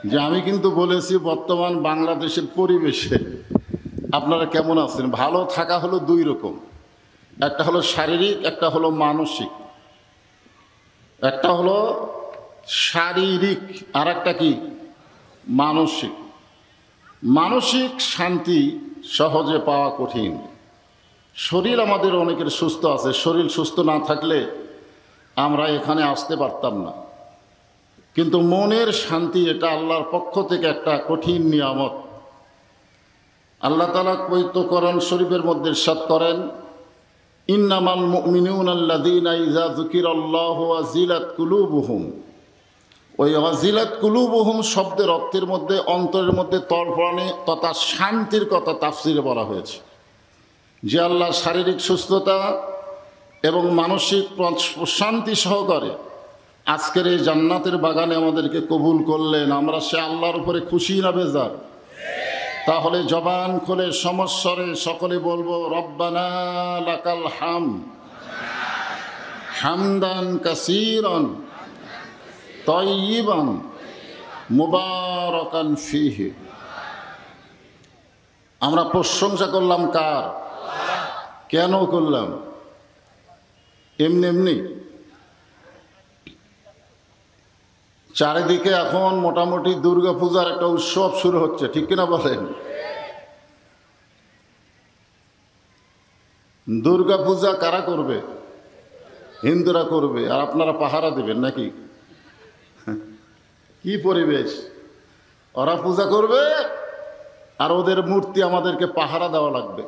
যে আমি কিন্তু বলেছি বর্তমান বাংলাদেশের পরিবেশে আপনারা কেমন আছেন। ভালো থাকা হলো দুই রকম, একটা হলো শারীরিক, একটা হলো মানসিক। একটা হলো শারীরিক আর একটা কি মানসিক। মানসিক শান্তি সহজে পাওয়া কঠিন। শরীর আমাদের অনেকের সুস্থ আছে, শরীর সুস্থ না থাকলে আমরা এখানে আসতে পারতাম না। কিন্তু মনের শান্তি এটা আল্লাহর পক্ষ থেকে একটা কঠিন নিয়ামত। আল্লাহ তাআলা পবিত্র কোরআন শরীফের মধ্যে ইরশাদ করেন, ইন্নামাল মুমিনুনা আল্লাযীনা ইযা যুকিরাল্লাহু ওয়াজিলাত কুলুবুহুম। ওই ওয়াজিলাত কুলুবুহুম শব্দের অর্থের মধ্যে অন্তরের মধ্যে তড়পড়ানি তথা শান্তির কথা তাফসিরে বলা হয়েছে। যে আল্লাহ শারীরিক সুস্থতা এবং মানসিক প্রশান্তি সহকারে আজকের এই জান্নাতের বাগানে আমাদেরকে কবুল করলেন, আমরা সে আল্লাহর উপরে খুশি না বেজার? তাহলে জবান খুলে সমস্বরে সকলে বলবো, রব্বানা লাকাল হামদ হামদান কাসীরান তাইয়িবান মুবারাকান ফীহি। আমরা প্রশংসা করলাম কার? কেন করলাম? এমনি এমনি? চারিদিকে এখন মোটামুটি দুর্গা পূজার একটা উৎসব শুরু হচ্ছে, ঠিক কিনা বলেন? দুর্গা পূজা কারা করবে? হিন্দুরা করবে, আর আপনারা পাহারা দেবেন নাকি? কি পরিবেশ! ওরা পূজা করবে আর ওদের মূর্তি আমাদেরকে পাহারা দেওয়া লাগবে,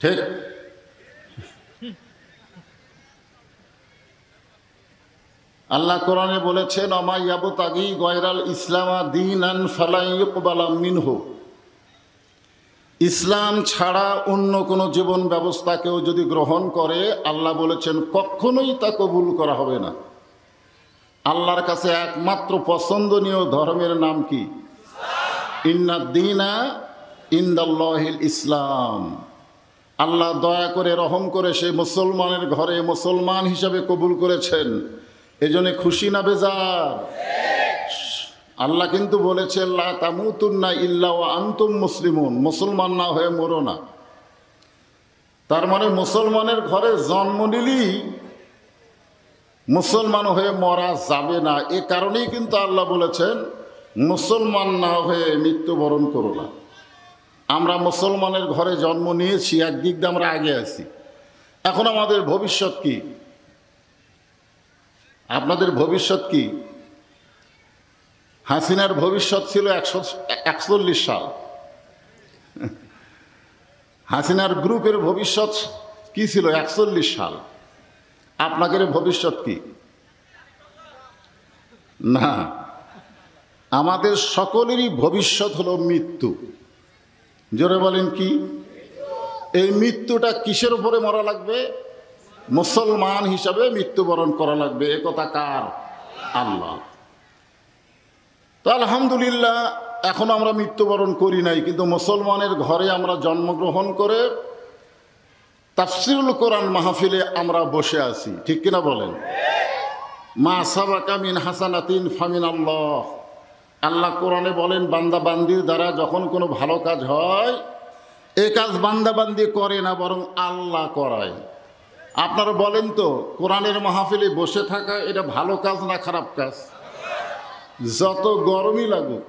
ঠিক? আল্লাহ কোরআনে বলেছেন, আমা ইয়াবতাগি গায়রাল ইসলামা দীনান ফালা ইউকবালা মিনহু। ইসলাম ছাড়া অন্য কোনো জীবন ব্যবস্থাকেও যদি গ্রহণ করে, আল্লাহ বলেছেন কখনোই তা কবুল করা হবে না। আল্লাহর কাছে একমাত্র পছন্দনীয় ধর্মের নাম কি? ইন্নাদ দীনা ইনদাল্লাহিল ইসলাম। আল্লাহ দয়া করে রহম করে সেই মুসলমানের ঘরে মুসলমান হিসাবে কবুল করেছেন, এজন্য খুশি না বেজার? আল্লাহ কিন্তু বলেছেন, লা তামুতুন্না ইল্লা ওয়া আনতুম মুসলিমুন, মুসলমান না হয়ে মরো না। তার মানে মুসলমানের ঘরে জন্ম নিলেই মুসলমান হয়ে মরা যাবে না। এ কারণেই কিন্তু আল্লাহ বলেছেন, মুসলমান না হয়ে মৃত্যুবরণ করো না। আমরা মুসলমানের ঘরে জন্ম নিয়েছি, একদিক দিয়ে আমরা আগে আছি। এখন আমাদের ভবিষ্যৎ কি? আপনাদের ভবিষ্যৎ কি? হাসিনার ভবিষ্যৎ ছিল 141 সাল। হাসিনার গ্রুপের ভবিষ্যৎ কি ছিল? 41 সাল। আপনাদের ভবিষ্যৎ কি? না, আমাদের সকলেরই ভবিষ্যৎ হলো মৃত্যু। জোরে বলেন কি? এই মৃত্যুটা কিসের উপরে মরা লাগবে? মুসলমান হিসাবে মৃত্যুবরণ করা লাগবে। এ কথা কার? আল্লাহ। তো আলহামদুলিল্লাহ, এখন আমরা মৃত্যুবরণ করি নাই, কিন্তু মুসলমানের ঘরে আমরা জন্মগ্রহণ করে তাফসিরুল কোরআন মাহফিলে আমরা বসে আছি, ঠিক কিনা বলেন? মা সাবাকা মিন হাসানাতিন ফামিন আল্লাহ। আল্লাহ কোরআনে বলেন, বান্দা বান্দির দ্বারা যখন কোনো ভালো কাজ হয়, এই কাজ বান্দা বান্দি করে না, বরং আল্লাহ করায়। আপনারা বলেন তো, কোরআনের মাহফিলে বসে থাকা এটা ভালো কাজ না খারাপ কাজ? যত গরমই লাগুক,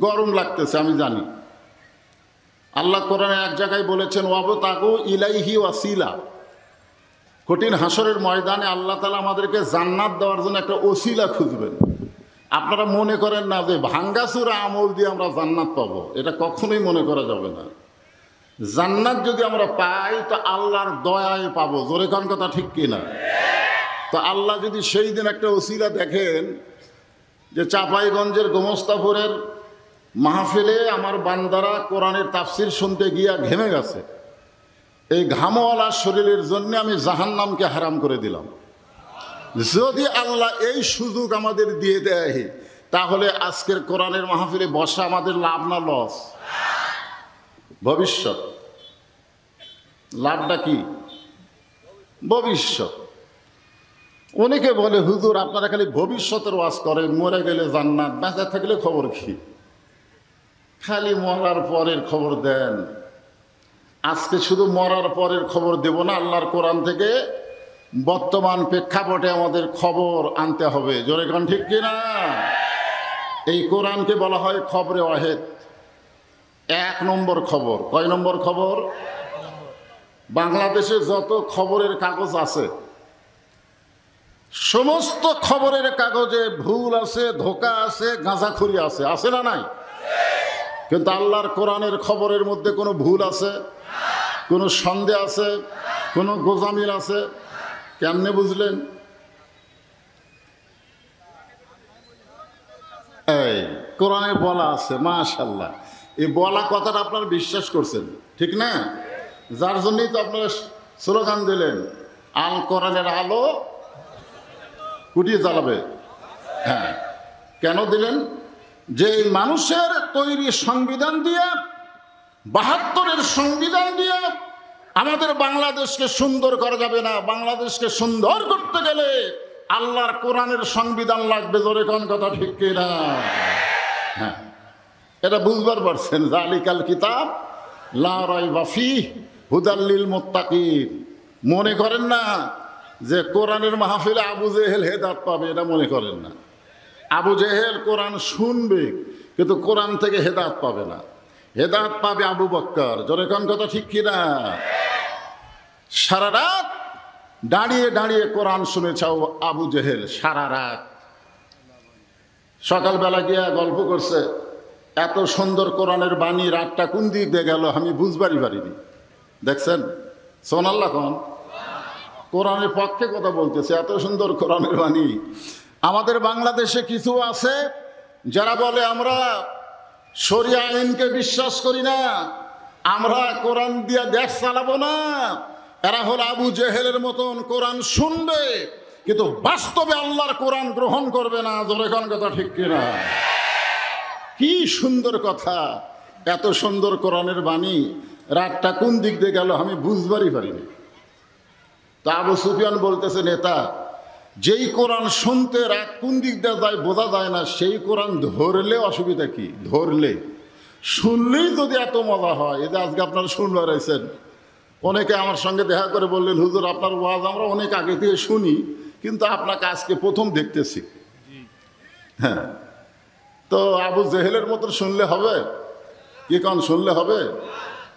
গরম লাগতেছে আমি জানি। আল্লাহ কোরআনে এক জায়গায় বলেছেন, ওয়াবতাগু ইলাইহি ওয়াসিলা। কঠিন হাসরের ময়দানে আল্লাহ তাআলা আমাদেরকে জান্নাত দেওয়ার জন্য একটা ওসিলা খুঁজবেন। আপনারা মনে করেন না যে ভাঙ্গাচুরা আমল দিয়ে আমরা জান্নাত পাবো, এটা কখনোই মনে করা যাবে না। জান্নাত যদি আমরা পাই তো আল্লাহর দয়ায় পাবো। জোরে কোন কথা, ঠিক কিনা? তো আল্লাহ যদি সেই দিন একটা ওসিলা দেখেন যে চাঁপাইগঞ্জের গোমস্তাপুরের মাহফিলে আমার বান্দারা কোরআনের তাফসির শুনতে গিয়া ঘেমে গেছে, এই ঘামওয়ালা শরীরের জন্য আমি জাহান্নামকে হারাম করে দিলাম। যদি আল্লাহ এই সুযোগ আমাদের দিয়ে দেয়, তাহলে আজকের কোরআনের মাহফিলে বসা আমাদের লাভ না লস? ভবিষ্যৎ। লাভটা কি? ভবিষ্যৎ। অনেকে বলে হুজুর আপনারা খালি ভবিষ্যতের ওয়াজ করেন, মরে গেলে জান্নাত, বেঁচে থাকলে খবর কি? খালি মরার পরের খবর দেন। আজকে শুধু মরার পরের খবর দেব না, আল্লাহর কোরআন থেকে বর্তমান প্রেক্ষাপটে আমাদের খবর আনতে হবে। জোরে কোন ঠিক কিনা? এই কোরআনকে বলা হয় খবরে ওয়াহেদ, এক নম্বর খবর। কয় নম্বর খবর? বাংলাদেশে যত খবরের কাগজ আছে সমস্ত খবরের কাগজে ভুল আছে, ধোঁকা আছে, গাঁজাখুরি আছে, আছে না নাই? কিন্তু আল্লাহর কোরআনের খবরের মধ্যে কোনো ভুল আছে, কোনো সন্দেহ আছে, কোনো গোজামিল আছে? কেমনে বুঝলেন? এই কোরআনে বলা আছে, মাশাআল্লাহ। এই বলা কথাটা আপনারা বিশ্বাস করছেন, ঠিক না? যার জন্যই তো আপনারা স্লোগান দিলেন, আল কোরআনের আলো কুটিয়ে জ্বালাবে। হ্যাঁ, কেন দিলেন? যে মানুষের তৈরি সংবিধান দিয়ে, ৭২-এর সংবিধান দিয়ে আমাদের বাংলাদেশকে সুন্দর করা যাবে না। বাংলাদেশকে সুন্দর করতে গেলে আল্লাহর কোরআনের সংবিধান লাগবে। জোরে কোন কথা ঠিক কিনা? হ্যাঁ, এটা বুঝবার পারছেন? যালিকাল কিতাব লা রাইবা ফীহি হুদাল লিল মুত্তাকিন। মনে করেন না যে কোরআনের মাহফিলে আবু জেহেল হেদায়েত পাবে, এটা মনে করেন না। আবু জেহেল কোরআন শুনবে কিন্তু কোরআন থেকে হেদায়েত পাবে না। হেদায়েত পাবে আবু বকর। জোরে কোন কথা ঠিক কিনা? সারা রাত দাঁড়িয়ে দাঁড়িয়ে কোরআন শুনেছে আবু জেহেল, সারা রাত। সকালবেলা গিয়া গল্প করছে, এত সুন্দর কোরআনের বাণী, রাতটা কোন দিক দিয়ে গেল আমি বুঝবারই পারিনি। দেখছেন? সোনাল্লাহ কোন কোরআনের পক্ষে কথা বলতেছে, এত সুন্দর কোরআনের বাণী। আমাদের বাংলাদেশে কিছু আছে যারা বলে আমরা শরিয়া আইনকে বিশ্বাস করি না, আমরা কোরআন দিয়ে দেশ চালাবো না। এরা হলো আবু জেহেলের মতন, কোরআন শুনবে কিন্তু বাস্তবে আল্লাহর কোরআন গ্রহণ করবে না। জোরে কোন কথা ঠিক কিনা? কি সুন্দর কথা! এত সুন্দর কোরআনের বাণী, রাতটা কোন দিক দিয়ে গেল আমি বুঝবারই পারিনি। তা আবু সুফিয়ান বলতেছে, নেতা, যেই কোরআন শুনতে রাত কোন দিক দিয়ে যায় বোঝা যায় না, সেই কোরআন ধরলে অসুবিধা কি? ধরলে, শুনলেই যদি এত মজা হয়। এই যে আজকে আপনারা শুনবার রয়েছেন, অনেকে আমার সঙ্গে দেখা করে বললেন, হুজুর আপনার ওয়াজ আমরা অনেক আগে থেকে শুনি, কিন্তু আপনাকে আজকে প্রথম দেখতেছি। হ্যাঁ, তো আবু জেহেলের মতো শুনলে হবে কি? কারণ শুনলে হবে?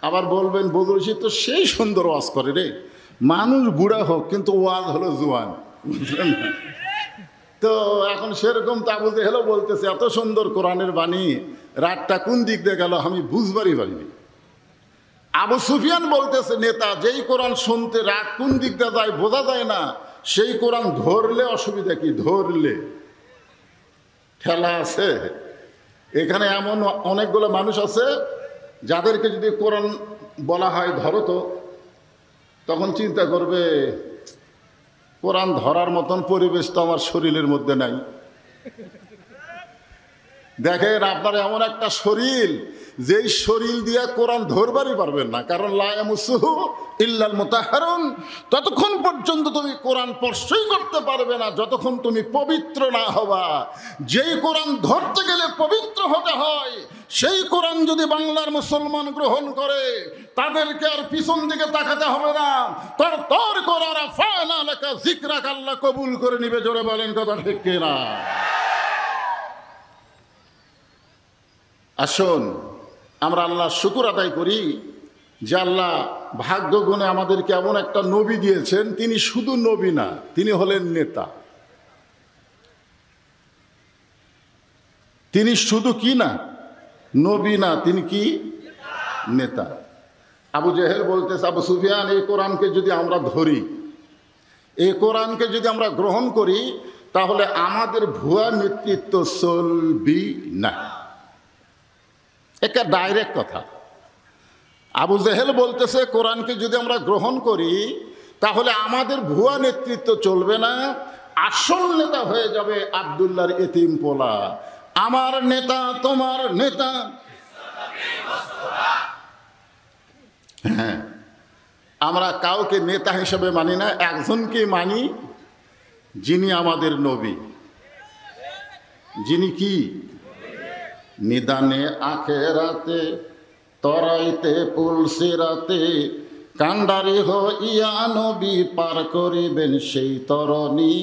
আবার বলবেন বদরুল রশিদ তো সেই সুন্দর ওয়াজ করে রে, মানুষ বুড়া হোক কিন্তু ওয়াজ হলো জোয়ান, বুঝলেন না? তো এখন সেরকম তো আবু জেহেলও বলতেছে, এত সুন্দর কোরআনের বাণী, রাতটা কোন দিক দিয়ে গেল আমি বুঝবারই পারিনি। আবু সুফিয়ান বলতেছে, নেতা, যেই কোরআন শুনতে রাত কোন দিক দিয়ে যায় বোঝা যায় না, সেই কোরআন ধরলে অসুবিধা কি? ধরলে ঠেলা আছে? এখানে এমন অনেকগুলো মানুষ আছে যাদেরকে যদি কোরআন বলা হয় ধরো তো, তখন চিন্তা করবে কোরআন ধরার মতন পরিবেশ তো আমার শরীরের মধ্যে নাই। দেখেন, আপনার এমন একটা শরীর, যেই শরীর দিয়ে কোরআন ধরবারই পারবেন না, কারণ লা ইয়ামাসসুহু ইল্লাল মুতাহহারুন। ততক্ষণ পর্যন্ত তুমি কোরআন স্পর্শই করতে পারবে না যতক্ষণ তুমি পবিত্র না হবা। যেই কোরআন ধরতে গেলে পবিত্র হতে হয়, সেই কোরআন যদি বাংলার মুসলমান গ্রহণ করে, তাদেরকে আর পিছন দিকে তাকাতে হবে না, তর করে রাফা'না লাকা যিকরাক, আল্লাহ কবুল করে নিবে। জোরে বলেন কথা ঠিক কিনা? আসুন আমরা আল্লাহ শুকর আদায় করি যে আল্লাহ ভাগ্য গুণে আমাদেরকে এমন একটা নবী দিয়েছেন, তিনি শুধু নবী না, তিনি হলেন নেতা। তিনি শুধু কি না? নবী না, তিনি কি? নেতা। আবু জেহেল বলতেছে, আবু সুফিয়ান, এই কোরআনকে যদি আমরা ধরি, এই কোরআনকে যদি আমরা গ্রহণ করি, তাহলে আমাদের ভুয়া নেতৃত্ব চলবি না। একটা ডাইরেক্ট কথা। আবু জেহেল বলতেছে, কোরআনকে যদি আমরা গ্রহণ করি তাহলে আমাদের ভুয়া নেতৃত্ব চলবে না, আসল নেতা হয়ে যাবে আব্দুল্লাহর এতিম পোলা। আমার নেতা তোমার নেতা। হ্যাঁ, আমরা কাউকে নেতা হিসেবে মানি না, একজনকে মানি, যিনি আমাদের নবী, যিনি কি নিদানে আখেরাতে তরাইতে পুলসিরাতে কান্ডারি হইয়া নবী পার করিবেন সেই তরণী।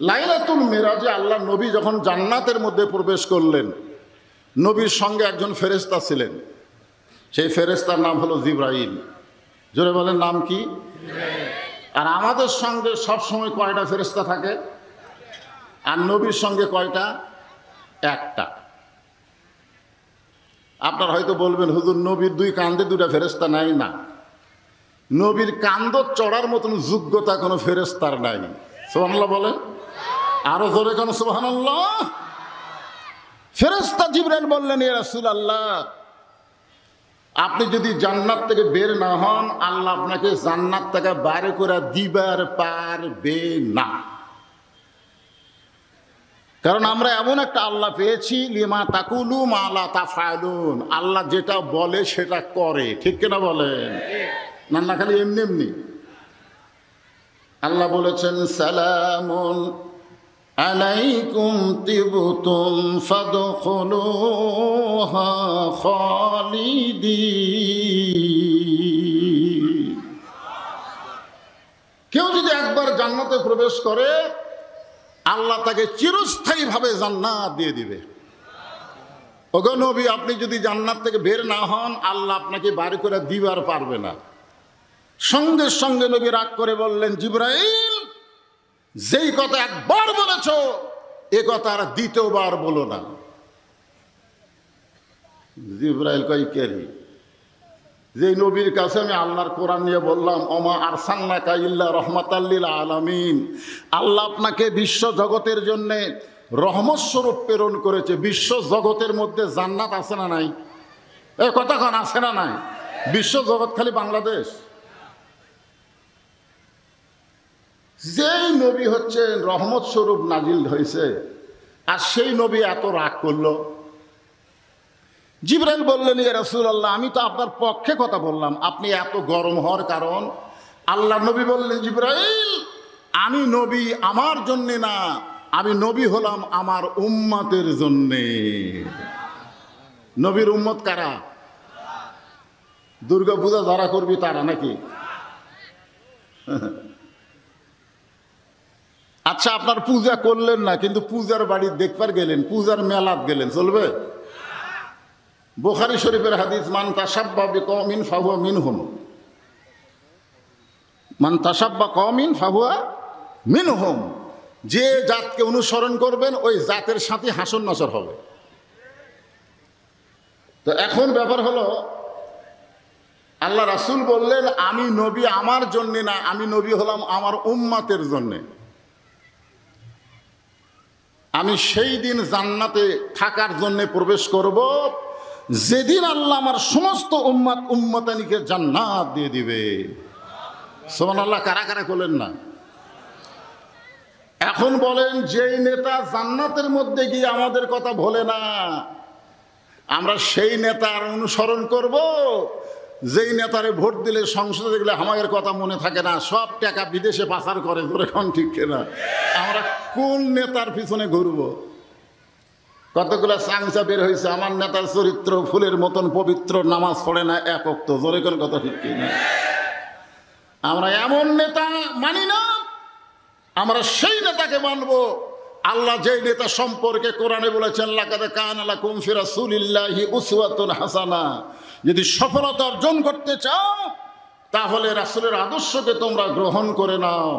লাইলাতুল মিরাজে আল্লাহ নবী যখন জান্নাতের মধ্যে প্রবেশ করলেন, নবীর সঙ্গে একজন ফেরেশতা ছিলেন। সেই ফেরেশতার নাম হলো জিবরাইল। জোরে বলেন নাম কি? আর আমাদের সঙ্গে সব সময় কয়টা ফেরেশতা থাকে? আর নবীর সঙ্গে কয়টা? একটা। আপনারা হয়তো বলবেন, হুজুর নবীর দুই কাঁধে দুটা ফেরেশতা নাই। না, নবীর কাঁধ চড়ার মতন যোগ্যতা কোনো ফেরেশতার নাই। সুবহানাল্লাহ বলেন, আরো জোরে কেন সুবহানাল্লাহ। ফেরেশতা জিবরাইল বললেন, ইয়া রাসূলুল্লাহ, আপনি যদি জান্নাত থেকে বের না হন, আল্লাহ আপনাকে জান্নাত থেকে বাইরে করে দিবার পারবে না। কারণ আমরা এমন একটা আল্লাহ পেয়েছি, লিমা তাকুলু মা লা তাফআলুন, আল্লাহ যেটা বলে সেটা করে। ঠিক কিনা বলেন? না না খালি এমনি এমনি। আল্লাহ বলেছেন, সালামুন আলাইকুম তিবতুম ফাদখুলুহা খালিদিন। কেউ যদি একবার জান্নাতে প্রবেশ করে, আল্লাহ তাকে চিরস্থায়ীভাবে জান্নাত দিয়ে দিবে। ওগো নবী, আপনি যদি জান্নাত থেকে বের না হন, আল্লাহ আপনাকে বাড়ি করে দিবার পারবে না। সঙ্গে সঙ্গে নবী রাগ করে বললেন, জিবরাইল, যেই কথা একবার বলেছ এ কথা আর দ্বিতীয়বার বলো না। জিবরাইল কই কেরি, যেই নবীর কাছে আমি আল্লাহর কোরআন নিয়ে বললাম, ওমা আরসালনাকা ইল্লা রাহমাতাল লিল আলামিন, আল্লাহ আপনাকে বিশ্ব জগতের জন্যে রহমত স্বরূপ প্রেরণ করেছে। বিশ্ব জগতের মধ্যে জান্নাত আছে না নাই? এ কতক্ষণ আছে না নাই? বিশ্ব জগৎ খালি বাংলাদেশ। যেই নবী হচ্ছেন রহমত স্বরূপ নাজিল হয়েছে, আর সেই নবী এত রাগ করলো। জিবরাইল বললেন, ইয়া রাসূলুল্লাহ, আমি তো আপনার পক্ষে কথা বললাম, আপনি এত গরম হওয়ার কারণ? আল্লাহ নবী বললেন, জিবরাইল, আমি নবী আমার জন্যে না, আমি নবী হলাম আমার উম্মতের জন্যে। নবীর উম্মত কারা? দুর্গা পূজা যারা করবি তারা নাকি? আচ্ছা, আপনার পূজা করলেন না, কিন্তু পূজার বাড়ি দেখবার গেলেন, পূজার মেলাত গেলেন, চলবে? বুখারী শরীফের হাদিস, মান তাশাব্বা বিকওমিন ফাহুয়া মিনহুম, মান তাশাব্বা কওমিন ফাহুয়া মিনহুম। যে জাতকে অনুসরণ করবেন ওই জাতের সাথে হাসর নাসর হবে। তো এখন ব্যাপার হলো, আল্লাহ রাসূল বললেন, আমি নবী আমার জন্যে না, আমি নবী হলাম আমার উম্মতের জন্যে। আমি সেই দিন জান্নাতে থাকার জন্যে প্রবেশ করব যেদিন আল্লাহ আমার সমস্ত উম্মতানিকে জান্নাত দিয়ে দিবে। সুবহানাল্লাহ। কারা কারা করলেন না? এখন বলেন, যেই নেতা জান্নাতের মধ্যে গিয়ে আমাদের কথা ভোলে না, আমরা সেই নেতার অনুসরণ করব যেই নেতারে ভোট দিলে সংসদে দেখলে আমাদের কথা মনে থাকে না, সব টাকা বিদেশে পাচার করে। ধরে কোন ঠিক কিনা? আমরা কোন নেতার পিছনে ঘুরব? কতগুলো চাংচা বের হয়েছে, আমার নেতার চরিত্র ফুলের মতন পবিত্র, নামাজ পড়ে না এক ওয়াক্ত। জোরে কোন কথা ঠিক কিনা? আমরা এমন নেতা মানি না, আমরা সেই নেতাকে মানব আল্লাহ যেই নেতা সম্পর্কে কোরআনে বলেছেন, লাকাদ কানা লাকুম ফি রাসূলিল্লাহি উসওয়াতুন হাসানা। যদি সফলতা অর্জন করতে চাও তাহলে রাসূলের আদর্শকে তোমরা গ্রহণ করে নাও।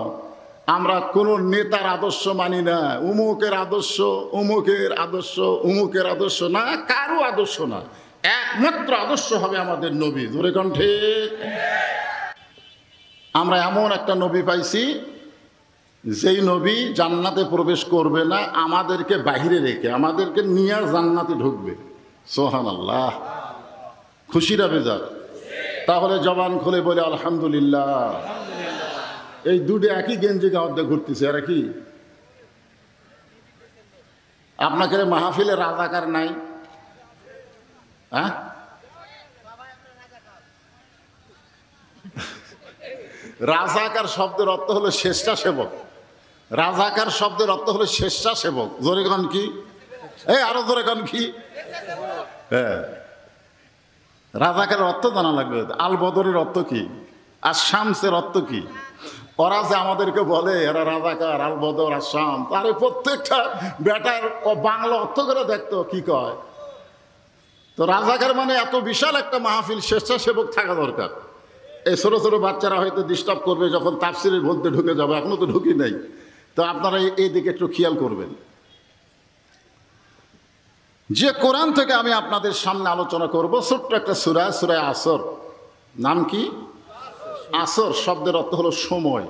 আমরা কোন নেতার আদর্শ মানি না, উমুকের আদর্শ, উমুকের আদর্শ, উমুকের আদর্শ না, কারো আদর্শ না। একমাত্র আদর্শ হবে আমাদের নবী। ধরে কোন ঠিক? আমরা এমন একটা নবী পাইছি যেই নবী জান্নাতে প্রবেশ করবে না, আমাদেরকে বাহিরে রেখে আমাদেরকে নিয়ে জান্নাতে ঢুকবে। সুবহানাল্লাহ। খুশিরা বেজার? তাহলে জবান খুলে বলে আলহামদুলিল্লাহ। এই দুটো একই গেঞ্জি গাওয়াতে ঘুরতেছে। আর কি আপনাকে মাহফিলে রাজাকার নাই? হ্যাঁ, রাজাকার শব্দের অর্থ হলো স্বেচ্ছাসেবক। রাজাকার শব্দের অর্থ হলো স্বেচ্ছাসেবক। জোরে গান কি? আরো জোরে গান কি? হ্যাঁ, রাজাকারের অর্থ জানা লাগবে। আল বদরের অর্থ কি, আর শামসের অর্থ কি? ওরা যে আমাদেরকে বলে এরা রাজাকার, আল বদর আর শাম, তার প্রত্যেকটা বেটার বাংলা অর্থ করে দেখতো কি কয়। তো রাজাকার মানে এত বিশাল একটা মাহফিল, স্বেচ্ছাসেবক থাকা দরকার। এই ছোটো ছোটো বাচ্চারা হয়তো ডিস্টার্ব করবে যখন তাফসিরের মধ্যে ঢুকে যাবে, এখনো তো ঢুকি নাই। তো আপনারা এই দিকে একটু খেয়াল করবেন। যে কোরআন থেকে আমি আপনাদের সামনে আলোচনা করব, ছোট্ট একটা সূরা, সূরা আসর। নাম কি? আসর শব্দের অর্থ হলো সময়।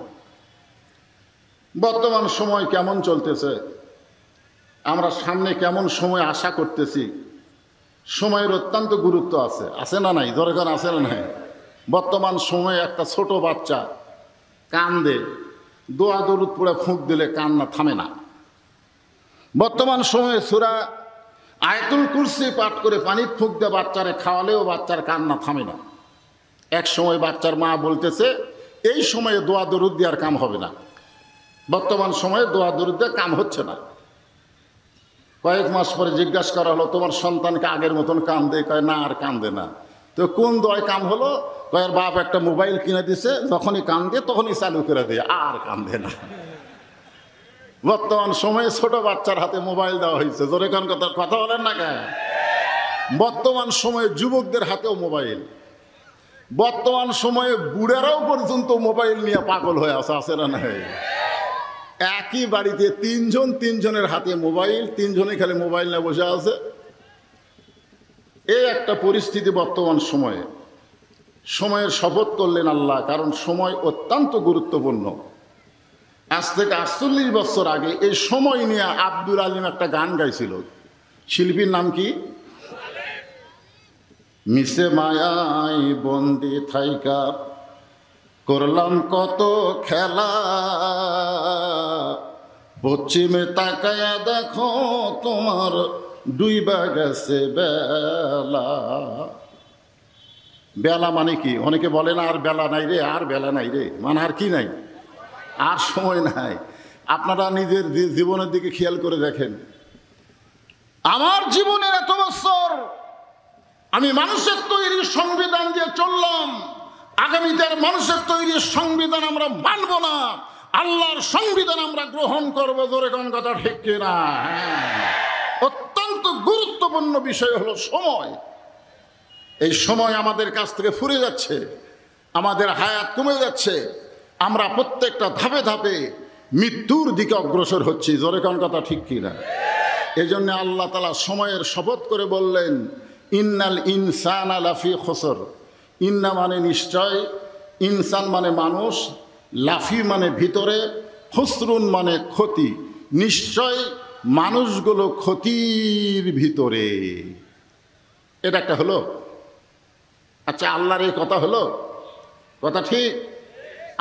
বর্তমান সময় কেমন চলতেছে, আমরা সামনে কেমন সময় আশা করতেছি, সময়ের অত্যন্ত গুরুত্ব আছে। আছে না নাই? দরকার আছে না নাই? বর্তমান সময়ে একটা ছোট বাচ্চা কান্দে, দোয়া দরুদ পড়ে ফুঁক দিলে কান্না থামে না। বর্তমান সময়ে সূরা আয়াতুল কুরসি পাঠ করে পানি ফুঁক দিয়ে বাচ্চারে খাওয়ালেও বাচ্চার কান্না থামে না। এক সময় বাচ্চার মা বলতেছে এই সময়ে দোয়া দরুদ দেওয়ার কাম হবে না। বর্তমান সময়ে দোয়া দরুদ দিয়ে কাম হচ্ছে না। কয়েক মাস পরে জিজ্ঞাসা করা হলো তোমার সন্তানকে আগের মতন কান্দে? কয় না, আর কান্দে না। তো কোন দোয়ায় কাম হলো? কয়ের বাপ একটা মোবাইল কিনে দিছে, যখনই কান্দে তখনই চালু করে দিয়ে, আর কান্দে না। বর্তমান সময়ে ছোট বাচ্চার হাতে মোবাইল দেওয়া হয়েছে। জোরে কান কথা বলেন না কেন? বর্তমান সময়ে যুবকদের হাতেও মোবাইল। বর্তমান সময়ে বুড়ারাও পর্যন্ত মোবাইল নিয়ে পাগল হয়ে আছে না নাই? একই বাড়িতে তিনজনের হাতে মোবাইল, তিনজনে খালি মোবাইল নিয়ে বসে আছে। এই একটা পরিস্থিতি বর্তমান সময়ে। সময়ের শপথ করলেন আল্লাহ, কারণ সময় অত্যন্ত গুরুত্বপূর্ণ। আজ থেকে ৪৮ বছর আগে এই সময় নিয়ে আব্দুল আলিম একটা গান গাইছিল। শিল্পীর নাম কি? মিশে মায়াই বন্দি থাইকা করলাম কত খেলা, পশ্চিমে তাকায়া দেখো তোমার ডুইবা গেছে বেলা। বেলা মানে কি? অনেকে বলে না আর বেলা নাই রে, আর বেলা নাই রে, মানে আর কি নাই? আর সময় নাই। আপনারা নিজের জীবনের দিকে খেয়াল করে দেখেন। আমার জীবনের এত বছর আমি মানুষের তৈরি সংবিধান দিয়ে চললাম, আগামীতে মানুষের তৈরি সংবিধান আমরা মানব না, আল্লাহর সংবিধান আমরা গ্রহণ করবো। জোরে কোন কথা ঠিক কিনা? অত্যন্ত গুরুত্বপূর্ণ বিষয় হলো সময়। এই সময় আমাদের কাছ থেকে ফুরে যাচ্ছে, আমাদের হায়াত কমে যাচ্ছে, আমরা প্রত্যেকটা ধাপে ধাপে মৃত্যুর দিকে অগ্রসর হচ্ছি। জোরে কোন কথা ঠিক কিনা? এই জন্য আল্লাহ তাআলা সময়ের শপথ করে বললেন ইন্নাল ইনসানা লাফি খুসর। ইন্না মানে নিশ্চয়, ইনসান মানে মানুষ, লাফি মানে ভিতরে, খুসরুন মানে ক্ষতি। নিশ্চয় মানুষগুলো ক্ষতির ভিতরে। এটা একটা হলো। আচ্ছা, আল্লাহর এই কথা হলো? কথা ঠিক?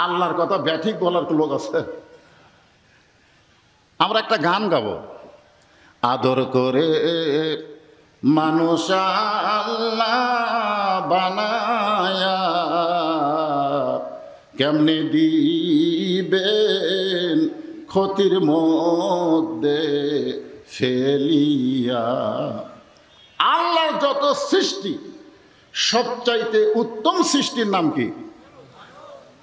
আল্লাহর কথা ব্যাঠিক বলার লোক আছে? আমরা একটা গান গাবো, আদর করে মানুষ আল্লাহ বানায়া কেমনে দিবেন ক্ষতির মধ্যে ফেলিয়া। আল্লাহর যত সৃষ্টি সবচাইতে উত্তম সৃষ্টির নাম কি?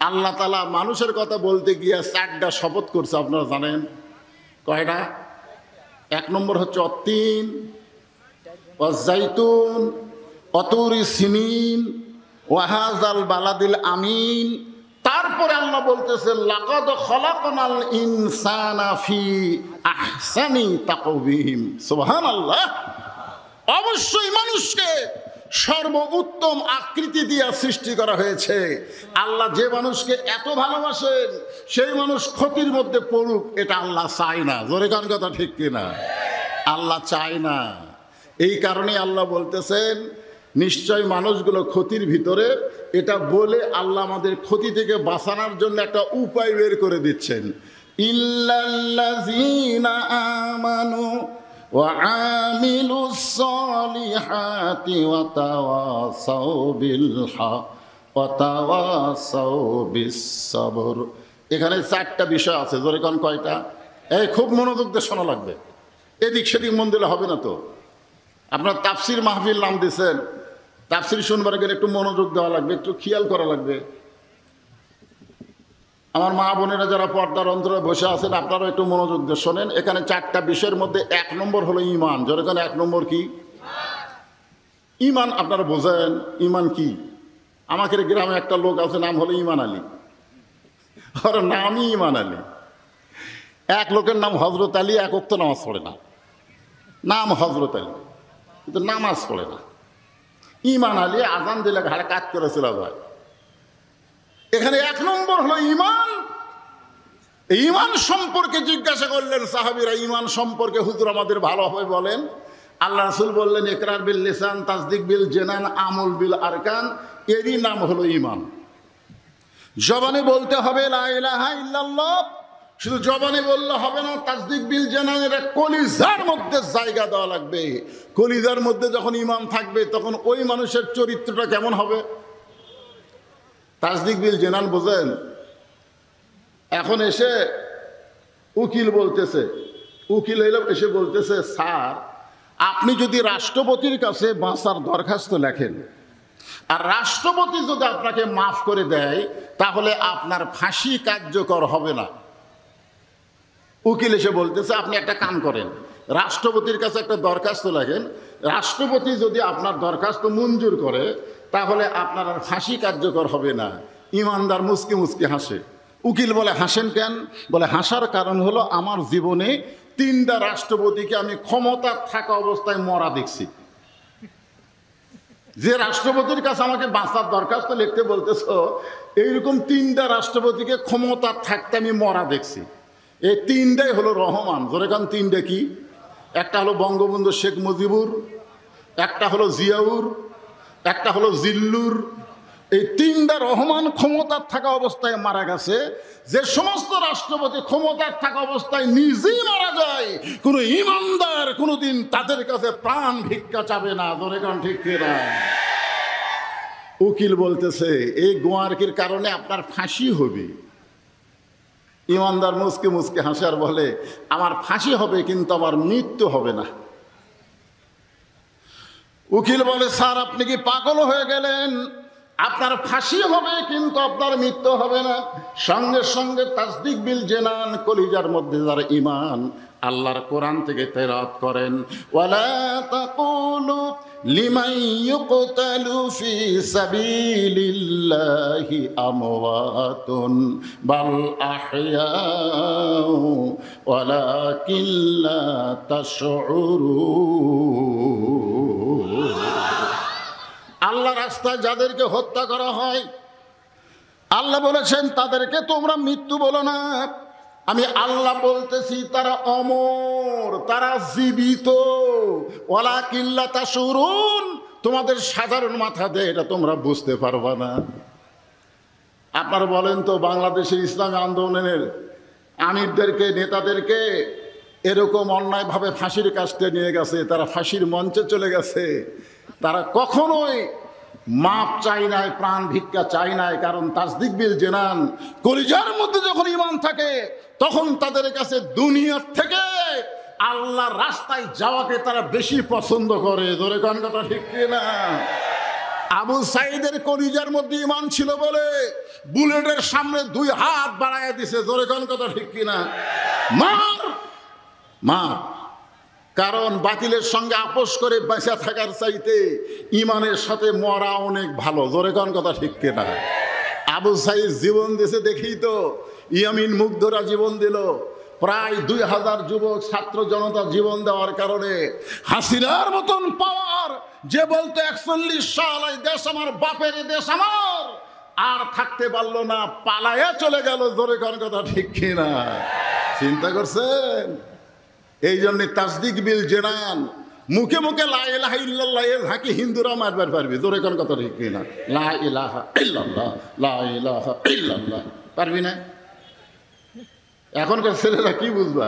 আল্লাহ তাআলা মানুষের কথা বলতে গিয়া 4টা শপথ করছে, আপনারা জানেন কয়টা? 1 নম্বর হচ্ছে অত্তিন, ওয়াজাইতুন, অতুরি সিনিন, ওয়াহাজাল বালাদিল আমিন। তারপরে আল্লাহ বলতেছে লাকাদ খলাকনাল ইনসানা ফি আহসানি তাকওয়িম। সুবহানাল্লাহ। অবশ্যই মানুষকে সর্বোত্তম আকৃতি দিয়ে সৃষ্টি করা হয়েছে। আল্লাহ যে মানুষকে এত ভালোবাসেন সেই মানুষ ক্ষতির মধ্যে পড়ুক, এটা আল্লাহ চায় না। জোরে কান কথা ঠিক কিনা? আল্লাহ চায় না। এই কারণে আল্লাহ বলতেছেন নিশ্চয় মানুষগুলো ক্ষতির ভিতরে। এটা বলে আল্লাহ আমাদের ক্ষতি থেকে বাঁচানোর জন্য একটা উপায় বের করে দিচ্ছেন। ইল্লাল্লাযীনা আমানু ওয়া আমিলুস সলিহাতি ওয়া তাওয়াসাউ বিল হক ওয়াতাওয়াসাউ বিস-সাবর। এখানে 4টা বিষয় আছে। জোরে কোন কয়টা? এই খুব মনোযোগ দিয়ে শোনা লাগবে, এদিক সেদিক মন দিলে হবে না। তো আপনার তাফসির মাহফিল নাম দিয়েছেন, তাফসির শুনবার গেলে একটু মনোযোগ দেওয়া লাগবে, একটু খেয়াল করা লাগবে। আমার মা বোনেরা যারা পর্দার অন্তরে বসে আছেন, আপনারাও একটু মনোযোগ দিয়ে শোনেন। এখানে 4টা বিষয়ের মধ্যে 1 নম্বর হলো ইমান। জোরে কোন 1 নম্বর কি? ইমান। আপনারা বোঝেন ইমান কি? আমাদের গ্রামে একটা লোক আছে, নাম হলো ইমান আলী। ওর নামই ইমান আলী। এক লোকের নাম হজরত আলী, এক ওয়াক্ত নামাজ পড়ে না, নাম হজরত আলী, কিন্তু নামাজ পড়ে না। ইমান আলী আজান দিলে ঘাড়ে কাজ করেছিল ভাই। এখানে 1 নম্বর হলো ইমান। ইমান সম্পর্কে জিজ্ঞাসা করলেন সাহাবীরা, ইমান সম্পর্কে হুজুর আমাদের ভালোভাবে বলেন। আল্লাহ রাসূল বললেন, ইকরার বিল লিসান, তাসদিক বিল জানান, আমল বিল আরকান। এরই নাম হলো ইমান। জবানে বলতে হবে লা ইলাহা ইল্লাল্লাহ, শুধু জবানে বললে হবে না, তাসদিক বিল জানান, এটা কলিজার মধ্যে জায়গা দেওয়া লাগবে। কলিজার মধ্যে যখন ইমান থাকবে তখন ওই মানুষের চরিত্রটা কেমন হবে? তাসদিক বিল জানান বোঝেন? এখন এসে উকিল বলতেছে, উকিল এসে বলতেছে, স্যার আপনি যদি রাষ্ট্রপতির কাছে বাঁচার দরখাস্ত লেখেন আর রাষ্ট্রপতি যদি আপনাকে মাফ করে দেয় তাহলে আপনার ফাঁসি কার্যকর হবে না। উকিল এসে বলতেছে, আপনি একটা কাম করেন, রাষ্ট্রপতির কাছে একটা দরখাস্ত লেখেন, রাষ্ট্রপতি যদি আপনার দরখাস্ত মঞ্জুর করে তাহলে আপনার আর ফাঁসি কার্যকর হবে না। ইমানদার মুচকি মুচকি হাসে। উকিল বলে, হাসেন কেন? বলে, হাসার কারণ হলো আমার জীবনে 3টা রাষ্ট্রপতিকে আমি ক্ষমতা থাকা অবস্থায় মরা দেখছি। যে রাষ্ট্রপতির কাছে আমাকে বাঁচার দরখাস্ত লিখতে বলতেছ, এইরকম 3টা রাষ্ট্রপতিকে ক্ষমতা থাকতে আমি মরা দেখছি। এই 3টাই হলো রহমান। জোরে কান 3টা কি? একটা হলো বঙ্গবন্ধু শেখ মুজিবুর, একটা হলো জিয়াউর, একটা হলো জিল্লুর। এই 3টা রহমান ক্ষমতার থাকা অবস্থায় মারা গেছে। যে সমস্ত রাষ্ট্রপতি ক্ষমতার থাকা অবস্থায় নিজেই মারা যায়, কোনো ইমানদার কোনোদিন তাদের কাছে প্রাণ ভিক্ষা চাবে না। জোরে কান ঠিক কিনা? উকিল বলতেছে, এই গোয়ারকির কারণে আপনার ফাঁসি হবে। ইমানদার মুচকে মুচকে হাসে আর বলে, আমার ফাঁসি হবে কিন্তু আমার মৃত্যু হবে না। উকিল বলে, স্যার আপনি কি পাগল হয়ে গেলেন? আপনার ফাঁসি হবে কিন্তু আপনার মৃত্যু হবে না। সঙ্গে সঙ্গে তাসদিক বিল জানান, কলিজার মধ্যে যারা ইমান, আল্লাহর কোরআন থেকে তেলাওয়াত করেন, ওয়ালা তাকুলু লিমান ইউকতালু ফি সাবিলিল্লাহি আমওয়াতুন বাল আহইয়াউ ওয়ালাকিন লা তাশউরুন। আল্লাহ রাস্তায় যাদেরকে হত্যা করা হয়, আল্লাহ বলেছেন তাদেরকে তোমরা মৃত্যু বলো না। আমি আল্লাহ বলতেছি তারা অমর, তারা জীবিত। ওয়ালাকিন লা তাশউরুন, তোমাদের সাধারণ মাথা দিয়ে এটা তোমরা বুঝতে পারবা না। আপনারা বলেন তো, বাংলাদেশের ইসলামী আন্দোলনের আমিরদেরকে, নেতাদেরকে এরকম অন্যায়ভাবে ফাঁসির কাস্টে নিয়ে গেছে, তারা ফাঁসির মঞ্চে চলে গেছে, তারা কখনোই মাপ চাই নাই, প্রাণ ভিক্ষা চাই নাই। কারণ তাসদিক বিল জানান, কলিজার মধ্যে যখন ঈমান থাকে তখন তাদের কাছে দুনিয়ার থেকে আল্লাহর রাস্তায় যাওয়াকে তারা বেশি পছন্দ করে। ধরে কোন কথা ঠিক কিনা? আবু সাইদের কলিজার মধ্যে ঈমান ছিল বলে বুলেটের সামনে 2 হাত বাড়াইয়া দিছে। ধরে কোন কথা ঠিক কিনা? মার মার। কারণ বাতিলের সঙ্গে আপোষ করে বেঁচে থাকার চাইতে ইমানের সাথে মরা অনেক ভালো। জোরে কোন কথা ঠিক কিনা? আবু সাইদ জীবন দিয়েছে দেখেই তো ইয়ামিন মুগ্ধরা জীবন দিল। প্রায় 2000 যুবক ছাত্র জনতা জীবন দেওয়ার কারণে হাসিনার মতন পাওয়ার, যে বলতো 41 সাল এই দেশ আমার বাপের দেশ আমার, আর থাকতে পারলো না, পালায়া চলে গেল। জোরে কোন কথা ঠিক কিনা? চিন্তা করছেন? এই জন্য তাসদিক বিল জানান, মুখে মুখে লা ইলাহা ইল্লাল্লাহ এর হাকি হিন্দুরা মারবার পারবে। জোরে কোন কথা ঠিক কিনা? লা ইলাহা ইল্লাল্লাহ, লা ইলাহা ইল্লাল্লাহ পারবি না? এখনকার ছেলেরা কি বুঝবা?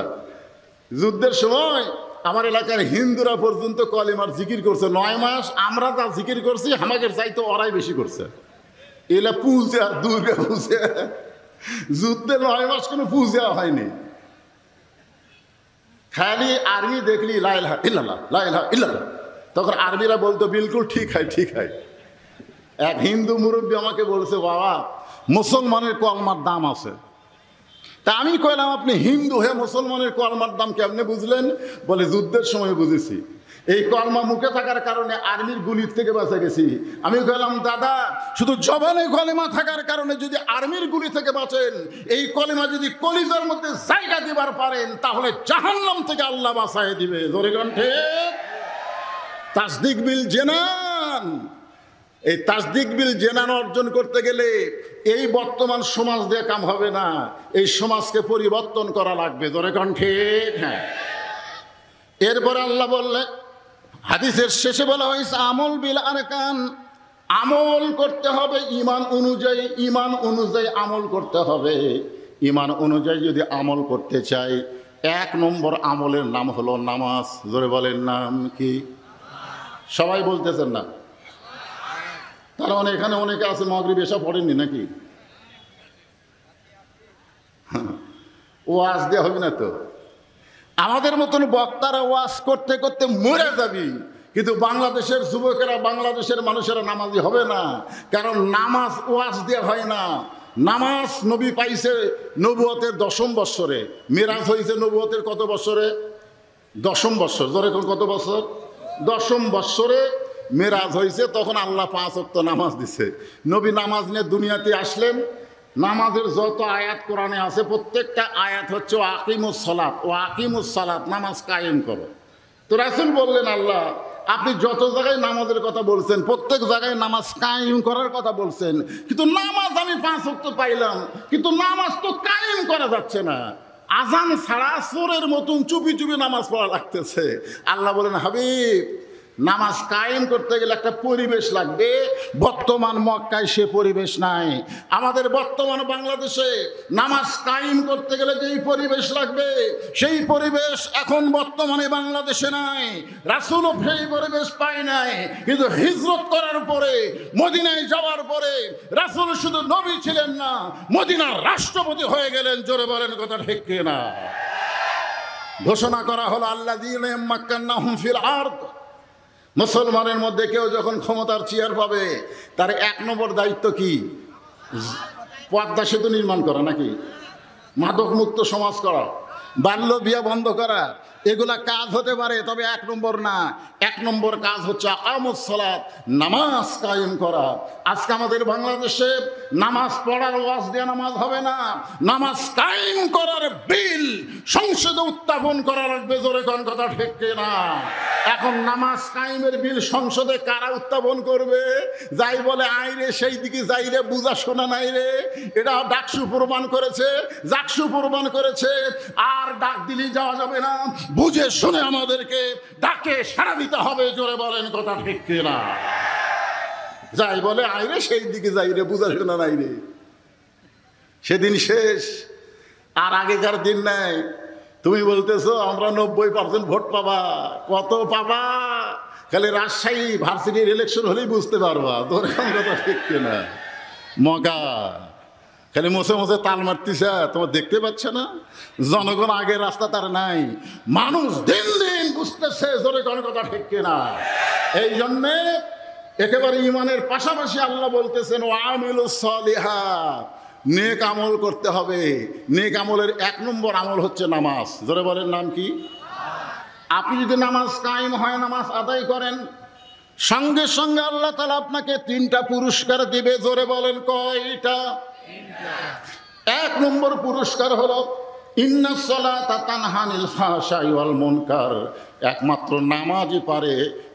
যুদ্ধের সময় আমার এলাকার হিন্দুরা পর্যন্ত কলিমার জিকির করছে 9 মাস। আমরা যা জিকির করছি আমাদের চাইতে ওরাই বেশি করছে। এলা পূজা, দুর্গা পূজা, যুদ্ধে 9 মাস কোনো পূজা হয়নি। খালি আর্মি দেখলি লা ইলাহা ইল্লাল্লাহ, লা ইলাহা ইল্লাল্লাহ, তখন আর্মিরা বলতো বিলকুল ঠিক হয়, ঠিক হয়। এক হিন্দু মুরব্বী আমাকে বলছে, বাবা মুসলমানের কলমার দাম আছে। তা আমি কইলাম, আপনি হিন্দু হয়ে মুসলমানের কলমার দাম কেমনে বুঝলেন? বলে, যুদ্ধের সময় বুঝেছি। এই কলমা মুখে থাকার কারণে আর্মির গুলির থেকে বাঁচা গেছি। আমি কইলাম, দাদা শুধু জবানে কলেমা থাকার কারণে যদি আর্মির গুলি থেকে বাঁচেন, এই কলেমা যদি কলিজার মধ্যে জায়গা দিবার পারেন, তাহলে জাহান্নাম থেকে আল্লাহ বাঁচায় দিবে। জোরে কণ্ঠে তাসদিক বিল জেনান। এই তাসদিক বিল জেনান অর্জন করতে গেলে এই বর্তমান সমাজ দিয়ে কাম হবে না, এই সমাজকে পরিবর্তন করা লাগবে। জোরে কণ্ঠে হ্যাঁ। এরপরে আল্লাহ বললেন, হাদিসের শেষে বলা হয়েছে আমল বিল আরকান, আমল করতে হবে ঈমান অনুযায়ী, ঈমান অনুযায়ী আমল করতে হবে। ঈমান অনুযায়ী যদি আমল করতে চাই, 1 নম্বর আমলের নাম হলো নামাজ। জোরে বলেন, নাম কি? সবাই বলতেছেন না? তার মানে এখানে অনেকে আছে মাগরিব এসা পড়েননি নাকি? ওয়াজ দেওয়া হবে না তো? আমাদের মতন বক্তারা ওয়াজ করতে করতে মরে যাবি, কিন্তু বাংলাদেশের যুবকেরা, বাংলাদেশের মানুষেরা নামাজি হবে না। কারণ নামাজ ওয়াজ দেওয়া হয় না। নামাজ নবী পাইছে নবুয়তের 10ম বৎসরে, মেরাজ হয়েছে নবুয়তের কত বৎসরে? 10ম বৎসর। ধরে কত বছর? 10ম বৎসরে মেরাজ হয়েছে। তখন আল্লাহ 5 ওয়াক্ত নামাজ দিছে। নবী নামাজ নিয়ে দুনিয়াতে আসলেন। নামাজের যত আয়াত কোরআনে আছে, প্রত্যেকটা আয়াত হচ্ছে ও আকিমুস সালাত, ও আকিমুস সালাত, নামাজ কায়েম করো। তো রাসূল বললেন, আল্লাহ আপনি যত জায়গায় নামাজের কথা বলছেন, প্রত্যেক জায়গায় নামাজ কায়েম করার কথা বলছেন, কিন্তু নামাজ আমি 5 ওয়াক্ত পাইলাম, কিন্তু নামাজ তো কায়েম করা যাচ্ছে না। আজান ছাড়া চোরের মতন চুপি চুপি নামাজ পড়া লাগতেছে। আল্লাহ বলেন, হাবিব নামাজ কায়েম করতে গেলে একটা পরিবেশ লাগবে। বর্তমান মক্কায় সে পরিবেশ নাই। আমাদের বর্তমান বাংলাদেশে নামাজ কায়েম করতে গেলে যেই পরিবেশ লাগবে, সেই পরিবেশ এখন বর্তমানে বাংলাদেশে নাই। রাসূলও সেই পরিবেশ পায় নাই। কিন্তু হিজরত করার পরে, মদিনায় যাওয়ার পরে রাসূল শুধু নবী ছিলেন না, মদিনার রাষ্ট্রপতি হয়ে গেলেন। জোরে বলেন কথা ঠিক কিনা? ঘোষণা করা হলো, আল্লাযীনা মাক্কান্নাহুম ফিল আরদ, মুসলমানের মধ্যে কেউ যখন ক্ষমতার চেয়ার পাবে, তার 1 নম্বর দায়িত্ব কি? পদ্মা সেতু নির্মাণ করা, নাকি মাদক মুক্ত সমাজ করা, বাল্য বিয়া বন্ধ করা। এগুলা কাজ হতে পারে, তবে 1 নম্বর না। 1 নম্বর কাজ হচ্ছে আকামুস সালাত, নামাজ কায়েম করা। আজকে আমাদের বাংলাদেশে নামাজ পড়ার ওয়াজ দিয়ে নামাজ হবে না, নামাজ কায়েম করার বিল সংসদে উত্থাপন করা লাগবে। জোরে কোন কথা ঠিক কিনা? এখন নামাজ কায়েমের বিল সংসদে কারা উত্থাপন করবে? যাই বলে আইরে সেই দিকে যাই রে, বুঝা শোনা নাই রে। এটা ডাকসু প্রমাণ করেছে, জাকসু প্রমাণ করেছে। আর ডাক দিলেই যাওয়া যাবে না, বুঝে শুনে আমাদেরকে ডাকে সাড়া দিতে হবে। জোরে বলেন কথা ঠিক কিনা? যাই বলে আইরে সেই দিকে যাই রে, বুঝা শোনা নাই রে, সেদিন শেষ। আর আগেকার দিন নাই। তুমি বলতেছো আমরা 90% ভোট পাবা। কত পাবা? খালি রাজশাহী ভার্সিটির ইলেকশন হলেই বুঝতে পারবা। তোর কথা ঠিক কিনা? মগা খালি মোছে মোছে তাল মারতিছে, তোমার দেখতে পাচ্ছে না? জনগণ আগে রাস্তা তার নাই, মানুষ দিন দিন বুঝতেছে। জোরে কোন কথা ঠিক কিনা? এই জন্যে একেবারে ইমানের পাশাপাশি আল্লাহ বলতেছেন, ও আমিলুস সালিহাত, নেক আমল করতে হবে। নেক আমলের 1 নম্বর আমল হচ্ছে নামাজ। জোরে বলেন, নাম কি? আপনি যদি নামাজ কায়েম হয়, নামাজ আদায় করেন, সঙ্গে সঙ্গে আল্লাহ তাআলা আপনাকে 3টা পুরস্কার দিবে। জোরে বলেন, কয়টা? 1 নম্বর পুরস্কার হলো ইন্নাস সালাতা তানহা আনিল ফাহশাই ওয়াল মুনকার। একমাত্র নামাজই পারে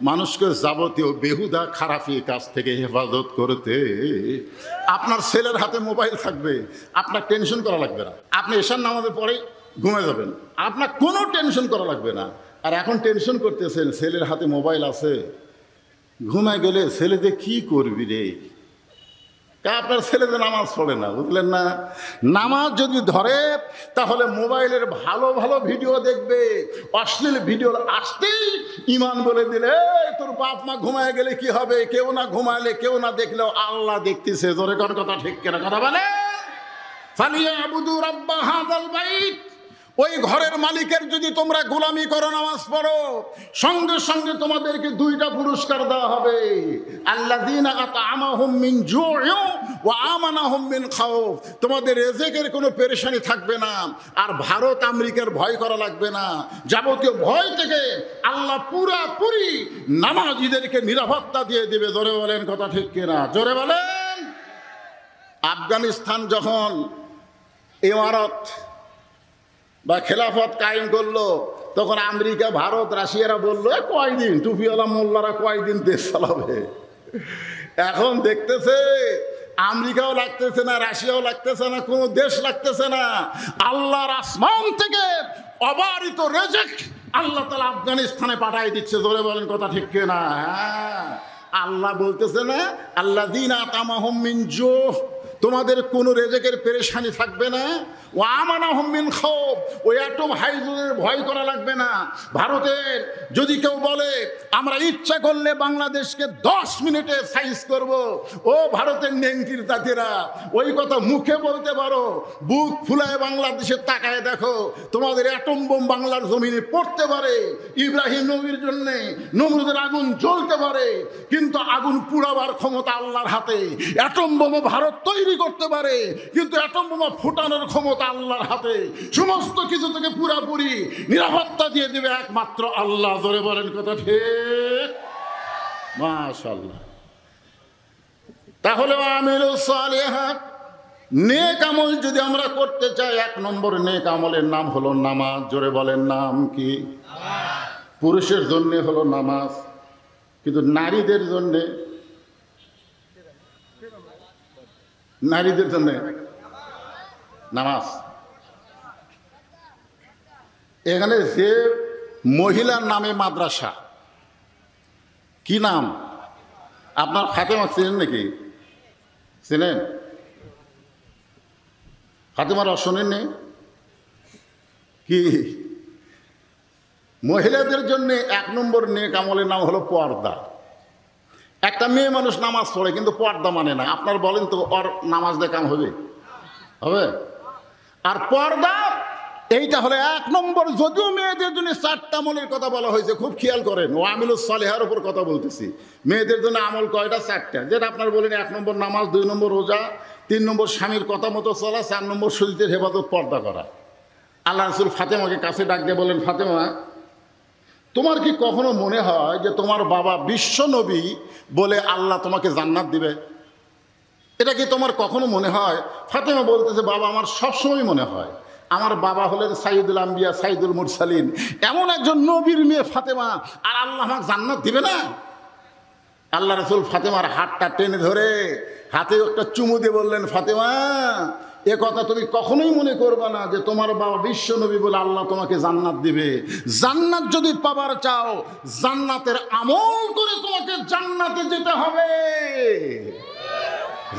মানুষকে যাবতীয় বেহুদা খারাপি কাজ থেকে হেফাজত করতে। আপনার ছেলের হাতে মোবাইল থাকবে, আপনার টেনশন করা লাগবে না। আপনি এশার নামাজের পরেই ঘুমে যাবেন, আপনার কোনো টেনশন করা লাগবে না। আর এখন টেনশন করতেছেন, ছেলের হাতে মোবাইল আছে, ঘুমায় গেলে ছেলেতে কি করবি রে? আপনার ছেলে যে নামাজ পড়ে না, বুঝলেন না? নামাজ যদি ধরে তাহলে মোবাইলের ভালো ভালো ভিডিও দেখবে, অশ্লীল ভিডিও আসতেই ইমান বলে দিলে তোর বাপ মা ঘুমায় গেলে কি হবে, কেউ না ঘুমাইলে কেউ না দেখলেও আল্লাহ দেখতেছে। জোরে কোন কথা ঠিক কেনা কথা বলে? ফালিয়াবুদু রাব্ব হাযাল বাইত, ওই ঘরের মালিকের যদি তোমরা গোলামি করো, নামাজ পড়ো, সঙ্গে সঙ্গে তোমাদেরকে দুইটা পুরস্কার দেওয়া হবে। আল্লাযীনা আত'আমাহুম মিন জু'ইন ওয়া আমানাহুম মিন খাউফ, তোমাদের রিজিকের কোনো পেরেশানি থাকবে না, আর ভারত আমেরিকার ভয় করা লাগবে না। যাবতীয় ভয় থেকে আল্লাহ পুরাপুরি নামাজীদেরকে নিরাপত্তা দিয়ে দিবে। জোরে বলেন কথা ঠিক কিনা? জোরে বলেন। আফগানিস্তান যখন ইমারত বা খেলাফত কায়েম করলো, তখন আমেরিকা, ভারত, রাশিয়ারা বললো কয়দিন টুপিওয়ালা মোল্লারা কয়দিন দেশ চালাবে। এখন দেখতেছে আমেরিকাও লাগতেছে না, রাশিয়াও লাগতেছে না, কোনো দেশ লাগতেছে না, আল্লাহর আসমান থেকে অবারিত রিজিক আল্লাহ তাআলা আফগানিস্তানে পাঠাই দিচ্ছে। জোরে বলেন কথা ঠিক কিনা? হ্যাঁ, আল্লাহ বলতেছে না আল্লাযীনা আত'আমাহুম মিন জু', তোমাদের কোনো রিজিকের পেরেশানি থাকবে না, ও আমানাহুম মিন খাউফ, ওই অ্যাটম হাইড্রোজেনের ভয় করা লাগবে না। ভারতের যদি কেউ বলে আমরা ইচ্ছা করলে বাংলাদেশকে 10 মিনিটে সাইজ করব, ও ভারতের নেংটির জাতিরা, ওই কথা মুখে বলতে পারো, বুক ফুলায় বাংলাদেশের তাকায় দেখো, তোমাদের অ্যাটম বোম বাংলার জমিনে পড়তে পারে। ইব্রাহিম নবীর জন্য নমরুদের আগুন জ্বলতে পারে, কিন্তু আগুন পুড়াবার ক্ষমতা আল্লাহর হাতে। অ্যাটম বোমা ভারত তৈরি করতে পারে, কিন্তু অ্যাটম বোমা ফুটানোর ক্ষমতা আল্লাহর হাতে। সমস্ত কিছু থেকে পুরাপুরি নিরাপত্তা দিয়ে দেবে একমাত্র আল্লাহ। জোরে বলেন কথা ঠিক? মাশাআল্লাহ। তাহলে আমিলুস সালিহাত, নেক আমল যদি আমরা করতে চাই, 1 নম্বর নেক আমলের নাম হলো নামাজ। জোরে বলেন নাম কি? পুরুষের জন্য হলো নামাজ, কিন্তু নারীদের জন্য নামাজ। এখানে যে মহিলার নামে মাদ্রাসা, কি নাম আপনার? ফাতেমা চেনেন নাকি? চেনেন? ফাতেমার শোনেন নি কি? মহিলাদের জন্য 1 নম্বর নেক আমলের নাম হলো পর্দা। একটা মেয়ে মানুষ নামাজ পড়ে কিন্তু পর্দা মানে না, আপনার বলেন তো ওর নামাজ দিয়ে কাম হবে? হবে? আর পর্দা এইটা হলো 1 নম্বর। যদিও মেয়েদের জন্য 4টা আমলের কথা বলা হয়েছে, খুব খেয়াল করেন, ও আমিলুস সালিহার উপর কথা বলতেছি। মেয়েদের জন্য আমল কয়টা? 4টা। যেটা আপনার বলেন 1 নম্বর নামাজ, 2 নম্বর রোজা, 3 নম্বর স্বামীর কথা মতো চলা, 4 নম্বর শরীরের হেফাজত, পর্দা করা। আল্লাহ রাসূল ফাতেমাকে কাছে ডাক দিয়ে বলেন, ফাতেমা, তোমার কি কখনো মনে হয় যে তোমার বাবা বিশ্ব নবী বলে আল্লাহ তোমাকে জান্নাত দিবে? এটা কি তোমার কখনো মনে হয়? ফাতেমা বলতেছে, বাবা আমার সবসময় মনে হয়, আমার বাবা হলেন সাইয়্যিদুল আম্বিয়া, সাইয়্যিদুল মুরসালিন, এমন একজন নবীর মেয়ে ফাতেমা, আর আল্লাহ আমাকে জান্নাত দিবে না? আল্লাহ রাসূল ফাতেমার হাতটা টেনে ধরে হাতে একটা চুমু দিয়ে বললেন, ফাতেমা, এ কথা তুমি কখনোই মনে করবে না যে তোমার বাবা বিশ্ব নবী বলে আল্লাহ তোমাকে জান্নাত দিবে। জান্নাত যদি পাবার চাও, জান্নাতের আমল করে তোমাকে জান্নাতে যেতে হবে,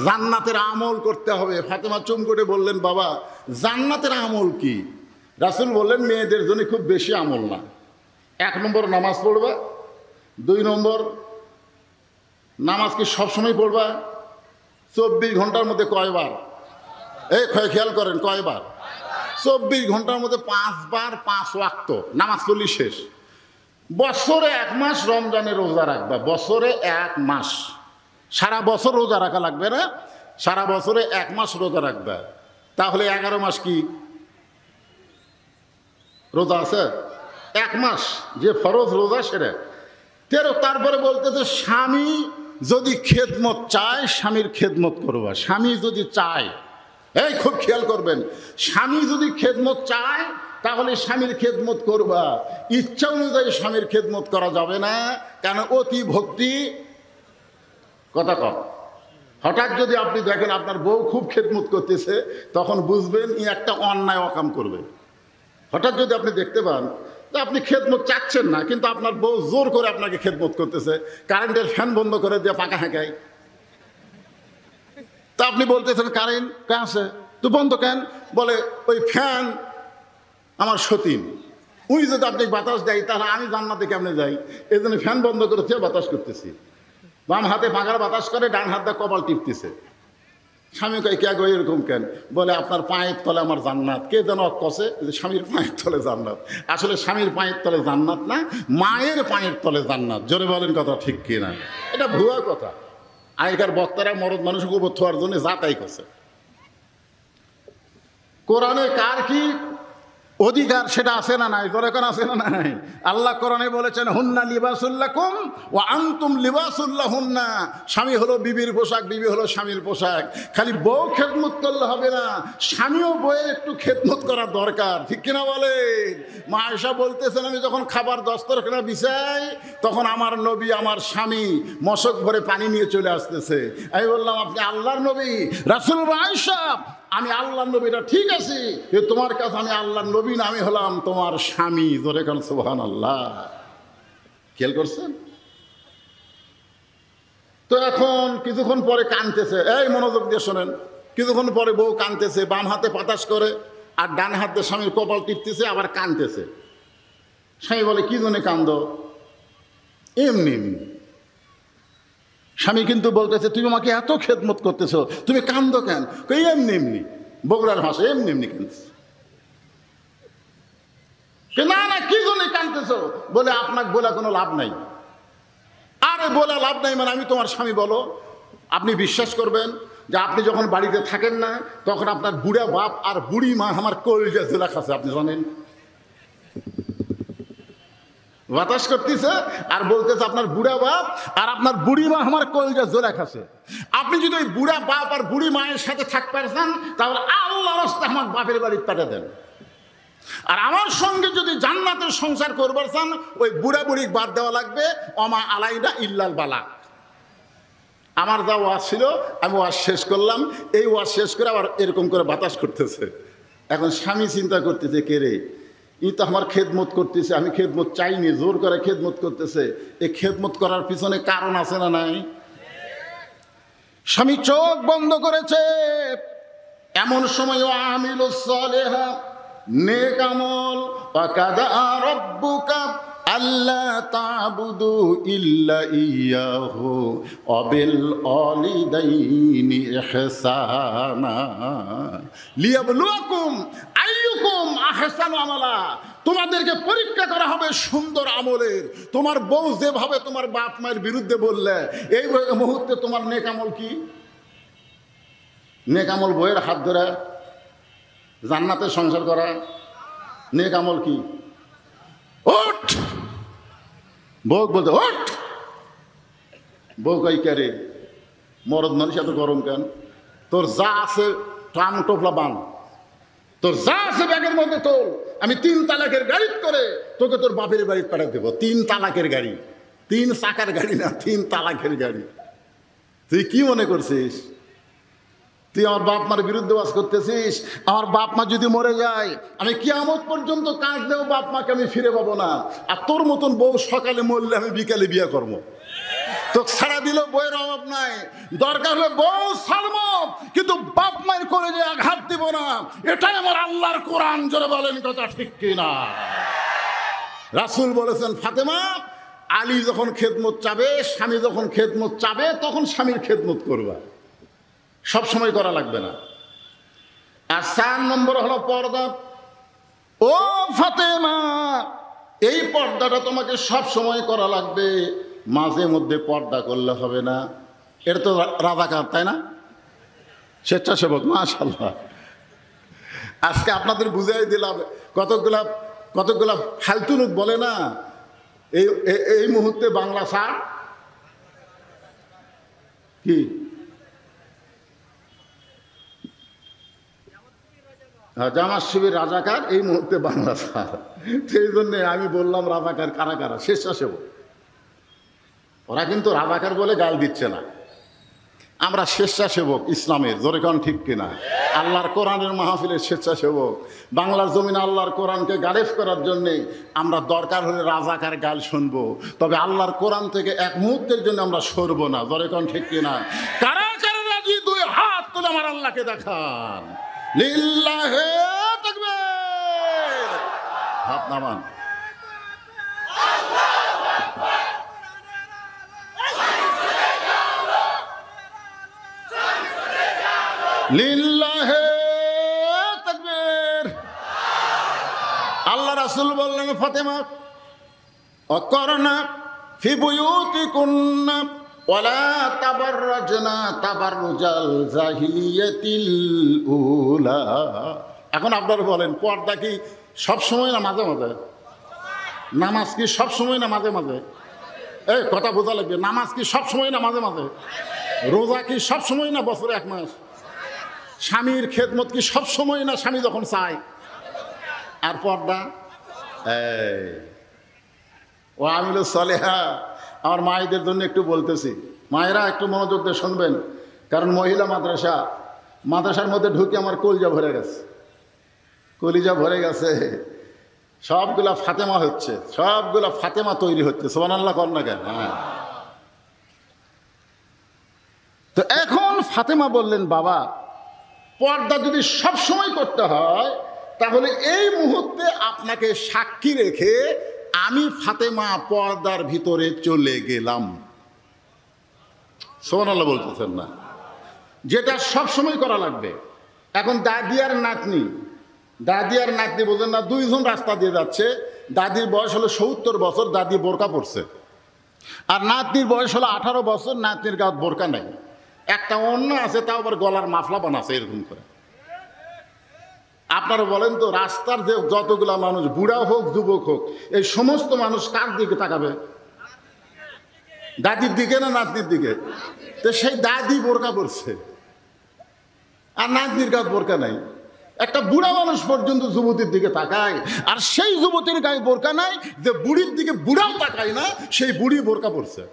জান্নাতের আমল করতে হবে। ফাতেমা চুম করে বললেন, বাবা জান্নাতের আমল কি? রাসূল বললেন, মেয়েদের জন্য খুব বেশি আমল না। 1 নম্বর নামাজ পড়বা, 2 নম্বর নামাজ কি সবসময় পড়বা? 24 ঘন্টার মধ্যে কয়বার? এই খেয়াল করেন, কয়বার? 24 ঘন্টার মধ্যে 5 বার 5 ওয়াক্ত নামাজ পড়লি শেষ। বছরে 1 মাস রমজানের রোজা রাখবা, বছরে 1 মাস, সারা বছর রোজা রাখা লাগবে না, সারা বছরে 1 মাস রোজা রাখবা, তাহলে 11 মাস কি রোজা আছে? 1 মাস যে ফরজ রোজা সেটা 13। তারপরে বলতেছে, স্বামী যদি খেদমত চায়, স্বামীর খেদমত করবা। স্বামী যদি চায়, এই খুব খেয়াল করবেন, স্বামী যদি খেদমত চায় তাহলে স্বামীর খেদমত করবা, ইচ্ছা অনুযায়ী স্বামীর খেদমত করা যাবে না, কারণ অতি ভক্তি কথা কম। হঠাৎ যদি আপনি দেখেন আপনার বউ খুব খেদমত করতেছে, তখন বুঝবেন ই একটা অন্যায় অকাম করবে। হঠাৎ যদি আপনি দেখতে পান যে আপনি খেদমত চাচ্ছেন না, কিন্তু আপনার বউ জোর করে আপনাকে খেদমত করতেছে, কারেন্টের ফ্যান বন্ধ করে দিয়ে পাকা হাঁকায়, তা আপনি বলতেছেন কারেন্ট কেন আছে, তো বন্ধ কেন? বলে ওই ফ্যান আমার সতীন, ওই যদি আপনি বাতাস দেয় তাহলে আমি জান্নাতে কেমনে যাই, এই জন্য ফ্যান বন্ধ করেছে, বাতাস করতেছি। বাম হাতে পাখার বাতাস করে, ডান হাত দিয়ে কপাল টিপতেছে। স্বামী কয় কে গো এরকম কেন? বলে আপনার পায়ের তলে আমার জান্নাত। কে যেন কষে যে স্বামীর পায়ের তলে জান্নাত। আসলে স্বামীর পায়ের তলে জান্নাত না, মায়ের পায়ের তলে জান্নাত। জোরে বলেন কথা ঠিক কিনা? এটা ভুয়া কথা। আগেকার বক্তারা মরদ মানুষকে উপর থোয়ার জন্য যা তাই করছে। কোরআনে কার কি অধিকার সেটা আছে না নাই? জোরে কোন আছে না নাই? আল্লাহ কোরআনে বলেছেন হুন্না লিবাসুল্লাকুম ওয়া আনতুম লিবাসুল্লাহুন্না। স্বামী হলো বিবির পোশাক, বিবি হলো স্বামীর পোশাক। খালি বউ খেদমত করলে হবে না, স্বামীও বউয়ের একটু খেদমত করা দরকার, ঠিক কিনা বলেন? মা আয়েশা বলতেছেন আমি যখন খাবার দস্তরখানা বিছাই তখন আমার নবী আমার স্বামী মশক ভরে পানি নিয়ে চলে আসতেছে। আমি বললাম আপনি আল্লাহর নবী? রাসূল আয়েশা আমি আল্লাহর নবীটা ঠিক আছে, তোমার কাছে আমি আল্লাহর নবী না, আমি হলাম তোমার স্বামী। জোরে কান সুবহানাল্লাহ। খেয়াল করছেন তো? এখন কিছুক্ষণ পরে কাঁদতেছে, এই মনোযোগ দিয়ে শোনেন। কিছুক্ষণ পরে বউ কাঁদতেছে, বাম হাতে বাতাস করে আর ডান হাতে স্বামীর কপাল টিপতেছে, আবার কাঁদতেছে। স্বামী বলে কি জন্য কান্দ? এমনি এমনি। স্বামী কিন্তু বলতেছে তুমি আমাকে এত খেদমত করতেছো, তুমি কান্দো কেন? এমনি এমনি। বগুড়ার ভাষা এমনি এমনি কাঁদছে। না না কি জন্য কাঁদতেছো? বলে আপনাকে বলে কোনো লাভ নাই। আরে বলে লাভ নাই মানে আমি তোমার স্বামী। বলো, আপনি বিশ্বাস করবেন যে আপনি যখন বাড়িতে থাকেন না তখন আপনার বুড়া বাপ আর বুড়ি মা আমার কলিজা জেলা খাচ্ছে, আপনি জানেন? বাতাস করতেছে আর বলতেছে আপনার বুড়া বাপ আর আপনার বুড়ি মা আমার কলিজা জোড়া খাচ্ছে। আপনি যদি ওই বুড়া বাপ আর বুড়ি মায়ের সাথে থাকতে পারছেন তাহলে আল্লাহর রাস্তায় আমার বাপের বাড়ি পাঠিয়ে দেন। আর আমার সঙ্গে যদি জান্নাতের সংসার করবার চান ওই বুড়া বুড়ি বাদ দেওয়া লাগবে। অমা আলাইনা ইল্লাল বালা। আমার যা ওয়াজ ছিল আমি ওয়াজ শেষ করলাম। এই ওয়াজ শেষ করে আবার এরকম করে বাতাস করতেছে। এখন স্বামী চিন্তা করতেছে কে রে, ই তো আমার খেদমত করতেছে, আমি খেদমত চাইনি, জোর করে খেদমত করতেছে। এই খেদমত করার পিছনে কারণ আছে না নাই? স্বামী চোখ বন্ধ করেছে। এমন সময় আমিলুস সালিহা, নেক আমল, ওয়াকাদা রাব্বুকা আল্লা তা'বুদু ইল্লা ইয়াহু ওয়া বিল ওয়ালিদাইনি ইহসানা লিয়াবলুয়াকুম আইয়ুকুম আহসানু আমালা। তোমাদেরকে পরীক্ষা করা হবে সুন্দর আমলের। তোমার বউ যেভাবে তোমার বাপ মায়ের বিরুদ্ধে বললে, এই মুহূর্তে তোমার নেক আমল কি? নেক আমল বউয়ের হাত ধরে জান্নাতে সংসার করা। নেক আমল কি? ওঠ! বউ বলতে ওঠ! বউ কই কে রে, মরদ মানুষ এত গরম কেন? তোর যা আছে ট্রাম টোপলা বান, তোর যা আছে ব্যাগের মধ্যে তোল। আমি 3 তালাকের গাড়ি করে তোকে তোর বাপের বাড়ি পাঠিয়ে দেবো। 3 তালাকের গাড়ি, 3 চাকার গাড়ি না, 3 তালাকের গাড়ি। তুই কি মনে করছিস তুই আমার বাপ মার বিরুদ্ধে বাস করতেছিস? আমার বাপ মা যদি মরে যায় আমি কিয়ামত পর্যন্ত কাঁদলেও বাপ মাকে আমি ফিরে পাবো না। আর তোর মতন বউ সকালে মরলে আমি বিকালে বিয়ে করবো। তো ছাড়া দিল বইয়ের অভাব নাই, দরকার হলে বউ ছাড়বো কিন্তু বাপ মায়ের করে যে আঘাত দিব না। এটাই আমার আল্লাহর কোরআন। জোরে বলেন কথা ঠিক কিনা? রাসূল বলেছেন ফাতেমা আলী যখন খেদমত চাবে, স্বামী যখন খেদমত চাবে তখন স্বামীর খেদমত করবা, সব সময় করা লাগবে না। আর 4 নম্বর হলো পর্দা। ও ফাতেমা, এই পর্দাটা তোমাকে সব সময় করা লাগবে, মাঝে মধ্যে পর্দা করলে হবে না। এটা তো রাজাকার, তাই না? স্বেচ্ছাসেবক, মাশাআল্লাহ। আজকে আপনাদের বুঝাই দিলাম। কতগুলা ফালতু লোক বলে না এই মুহূর্তে বাংলা স্যার কি জামাত শিবির রাজাকার, এই মুহূর্তে বাংলা স্যার। সেই জন্যে আমি বললাম রাজাকার কারা কারা? স্বেচ্ছাসেবক। ওরা কিন্তু রাজাকার বলে গাল দিচ্ছে না, আমরা স্বেচ্ছাসেবক ইসলামের। জোরে কান ঠিক কিনা? আল্লাহর কোরআনের মাহফিলের স্বেচ্ছাসেবক। বাংলার জমিনে আল্লাহর কোরআনকে গালেফ করার জন্যে আমরা দরকার হলে রাজাকার গাল শুনবো, তবে আল্লাহর কোরআন থেকে এক মুহূর্তের জন্য আমরা সরবো না। জোরে কান ঠিক কিনা? কারা কারা রাজি 2 হাত আল্লাহকে দেখান। লিল্লাহে তাকবীর, হাত নামান। লিল্লাহে তাকবীর। আল্লাহ রাসূল বললেন, ফাতেমা অকরনা ফি বুয়ুতিকুন্না ওয়ালা তাবাররাজনা তাবাররুজাল জাহিলিয়াতিল উলা। এখন আপনারা বলেন, পর্দা কি সব সময় না মাঝে মাঝে? নামাজ কি সব সময় না মাঝে মাঝে? এই কথা বোঝা লাগবে। নামাজ কি সব সময় না মাঝে মাঝে? রোজা কি সব সময় না বছরে এক মাস? স্বামীর খেদমত কি সব সময় না স্বামী যখন চায়? আর পর্দা ও আমিল সালেহা। আমার মায়েদের জন্য একটু বলতেছি, মায়েরা একটু মনোযোগ দিয়ে শুনবেন, কারণ মহিলা মাদ্রাসার মধ্যে ঢুকে আমার কলিজা ভরে গেছে, কলিজা ভরে গেছে। সবগুলা ফাতেমা হচ্ছে, সবগুলা ফাতেমা তৈরি হচ্ছে। সুবহানাল্লাহ কর না কেন? হ্যাঁ। তো এখন ফাতেমা বললেন, বাবা পর্দা যদি সব সময় করতে হয় তাহলে এই মুহূর্তে আপনাকে সাক্ষী রেখে আমি ফাতেমা পর্দার ভিতরে চলে গেলাম। সুবহানাল্লাহ বলতেছেন না? যেটা সব সময় করা লাগবে। এখন দাদি আর নাতনি বোঝেন না, দুইজন রাস্তা দিয়ে যাচ্ছে। দাদির বয়স হলো ৭০ বছর, দাদি বোরকা পরছে। আর নাতনির বয়স হলো ১৮ বছর, নাতনির গায়ে বোরকা নাই, একটা অন্য আছে, তাও আবার গলার মাফলা বানাচ্ছে এরকম করে। আপনারা বলেন তো, রাস্তার যে যতগুলা মানুষ, বুড়া হোক যুবক হোক, এই সমস্ত মানুষ কার দিকে তাকাবে? দাদির দিকে না নাতনির দিকে? তো সেই দাদি বোরকা পরছে আর নাতনির গায়ে বোরকা নাই। একটা বুড়া মানুষ পর্যন্ত যুবতীর দিকে তাকায়, আর সেই যুবতীর গায়ে বোরকা নাই, যে বুড়ির দিকে বুড়াও তাকায় না, সেই বুড়ি বোরকা পরছে।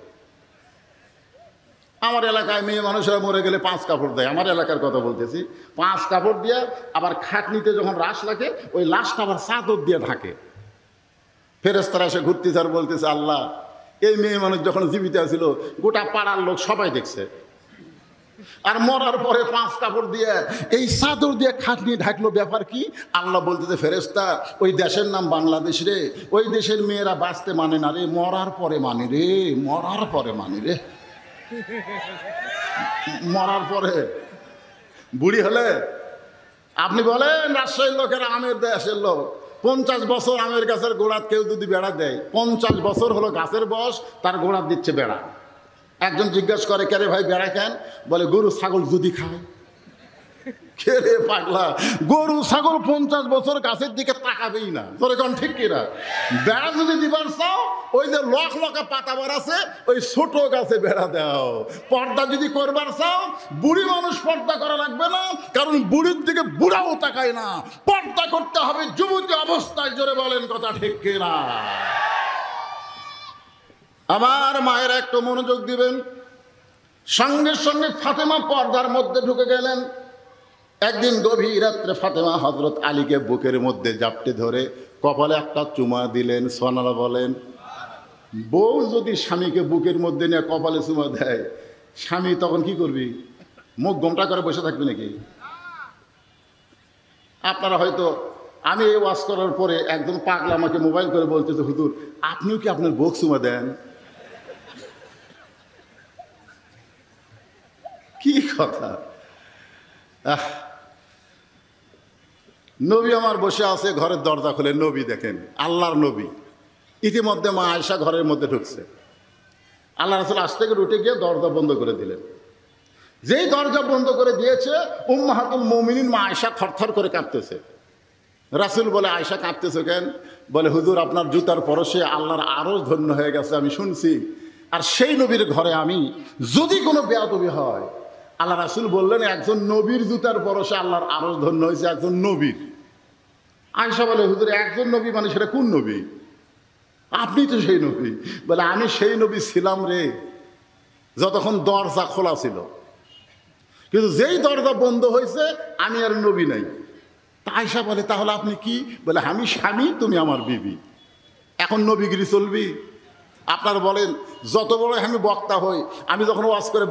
আমার এলাকায় মেয়ে মানুষেরা মরে গেলে 5 কাপড় দেয়। আমার এলাকার কথা বলতেছি, 5 কাপড় দিয়ে আবার খাটনিতে যখন রাশ লাগে ওই লাশটা আবার চাদর দিয়ে ঢাকে। ফেরেশতারা এসে ঘুরতেছে আর বলতেছে, আল্লাহ এই মেয়ে মানুষ যখন জীবিত ছিল গোটা পাড়ার লোক সবাই দেখছে, আর মরার পরে 5 কাপড় দিয়ে এই চাদর দিয়ে খাটনি ঢাকলো, ব্যাপার কি? আল্লাহ বলতেছে, ফেরেশতা ওই দেশের নাম বাংলাদেশ রে, ওই দেশের মেয়েরা বাঁচতে মানে না রে, মরার পরে মানে রে, মরার পরে মানে রে। মরার পরে বুড়ি হলে আপনি বলেন, রাজশাহীর লোকেরা আমের দেশের লোক, 50 বছর আমের গাছের গোড়াত কেউ যদি বেড়া দেয়, 50 বছর হলো গাছের বয়স, তার গোড়াত দিচ্ছে বেড়া। একজন জিজ্ঞাসা করে, কে রে ভাই বেড়া কেন? বলে গরু ছাগল যদি খায়। কে রে পাগলা, গরু ছাগল 50 বছর গাছের দিকে তাকাবেই না, তোরে কোন ঠিক কিনা? বেড়া যদি দিবার চাও, ওই যে লকা পাতাবার আছে ওই ছোট গাছে বেড়া দাও। পর্দা যদি করবার চাও, বুড়ি মানুষ পর্দা করা লাগবে না, কারণ বুড়ির দিকে বুড়াও তাকায় না। পর্দা করতে হবে যুবতী অবস্থায়। জোরে বলেন কথা ঠিক কিনা? আমার মায়েরা একটু মনোযোগ দিবেন। সঙ্গে সঙ্গে ফাতেমা পর্দার মধ্যে ঢুকে গেলেন। একদিন গভীর রাত্রে ফাতেমা হযরত আলীকে বুকের মধ্যে জাপটে ধরে কপালে একটা চুমা দিলেন। সুবহানাল্লাহ বলেন। বউ যদি স্বামীকে বুকের মধ্যে নিয়ে কপালে চুমা দেয়, স্বামী তখন কি করবি? মুখ গোমটা করে বসে থাকবি নাকি? আপনারা হয়তো, আমি এই ওয়াজ করার পরে একজন পাগলা আমাকে মোবাইল করে বলতেছে, হুজুর আপনিও কি আপনার বউ চুমা দেন? কি কথা! নবী আমার বসে আছে, ঘরের দরজা খুলে নবী দেখেন, আল্লাহর নবী। ইতিমধ্যে মা আয়েশা ঘরের মধ্যে ঢুকছে। আল্লাহ রাসূল আজ থেকে উঠে গিয়ে দরজা বন্ধ করে দিলেন। যেই দরজা বন্ধ করে দিয়েছে, উম্মাহাতুল মুমিনিন মা আয়েশা থরথর করে কাঁপতেছে। রাসূল বলে, আয়েশা কাঁপতেছে কেন? বলে, হুজুর আপনার জুতার পরশে আল্লাহর আরশ ধন্য হয়ে গেছে, আমি শুনছি। আর সেই নবীর ঘরে আমি যদি কোনো বেয়াদবি হয়, আল্লাহ রাসূল বললেন, একজন নবীর জুতার পরশে আল্লাহর আরশ ধন্য হয়েছে, একজন নবীর। আয়েশা বলে, হুজুর একজন নবী মানে সেটা কোন নবী? আপনি তো সেই নবী। বলে, আমি সেই নবী ছিলাম রে যতক্ষণ দরজা খোলা ছিল, কিন্তু যেই দরজা বন্ধ হয়েছে আমি আর নবী নাই। আয়েশা বলে, তাহলে আপনি কি? বলে, আমি স্বামী, তুমি আমার বিবি, এখন নবীগিরি চলবি? আপনার বলেন যত বড় আমি বক্তা হই, আমি যখন ওয়াজ করে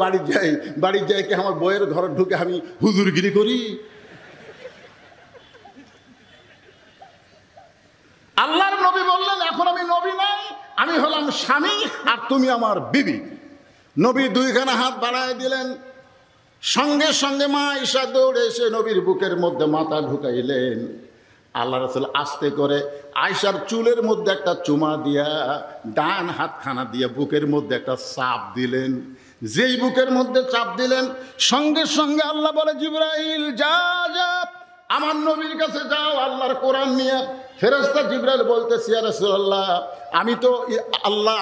বাড়ি যাই কি আমার বইয়ের ঘরে ঢুকে আমি হুজুরগিরি করি? আল্লাহর নবী বললেন এখন আমি নবী নাই, আমি হলাম স্বামী আর তুমি আমার বিবি। নবী দুইখানা হাত বাড়ায় দিলেন, সঙ্গে সঙ্গে মা আয়েশা দৌড়ে এসে নবীর বুকের মধ্যে মাথা ঢুকাইলেন। আল্লাহ রাসূল আস্তে করে আয়েশার চুলের মধ্যে একটা চুমা দিয়া ডান হাতখানা দিয়ে বুকের মধ্যে একটা চাপ দিলেন। যেই বুকের মধ্যে চাপ দিলেন সঙ্গে সঙ্গে আল্লাহ বলে, জিবরাইল যা আমার নবীর কাছে যাও আল্লাহর কোরআন নিয়ে। ফেরেশতা জিবরাইল বলতেছে, ইয়া রাসূলুল্লাহ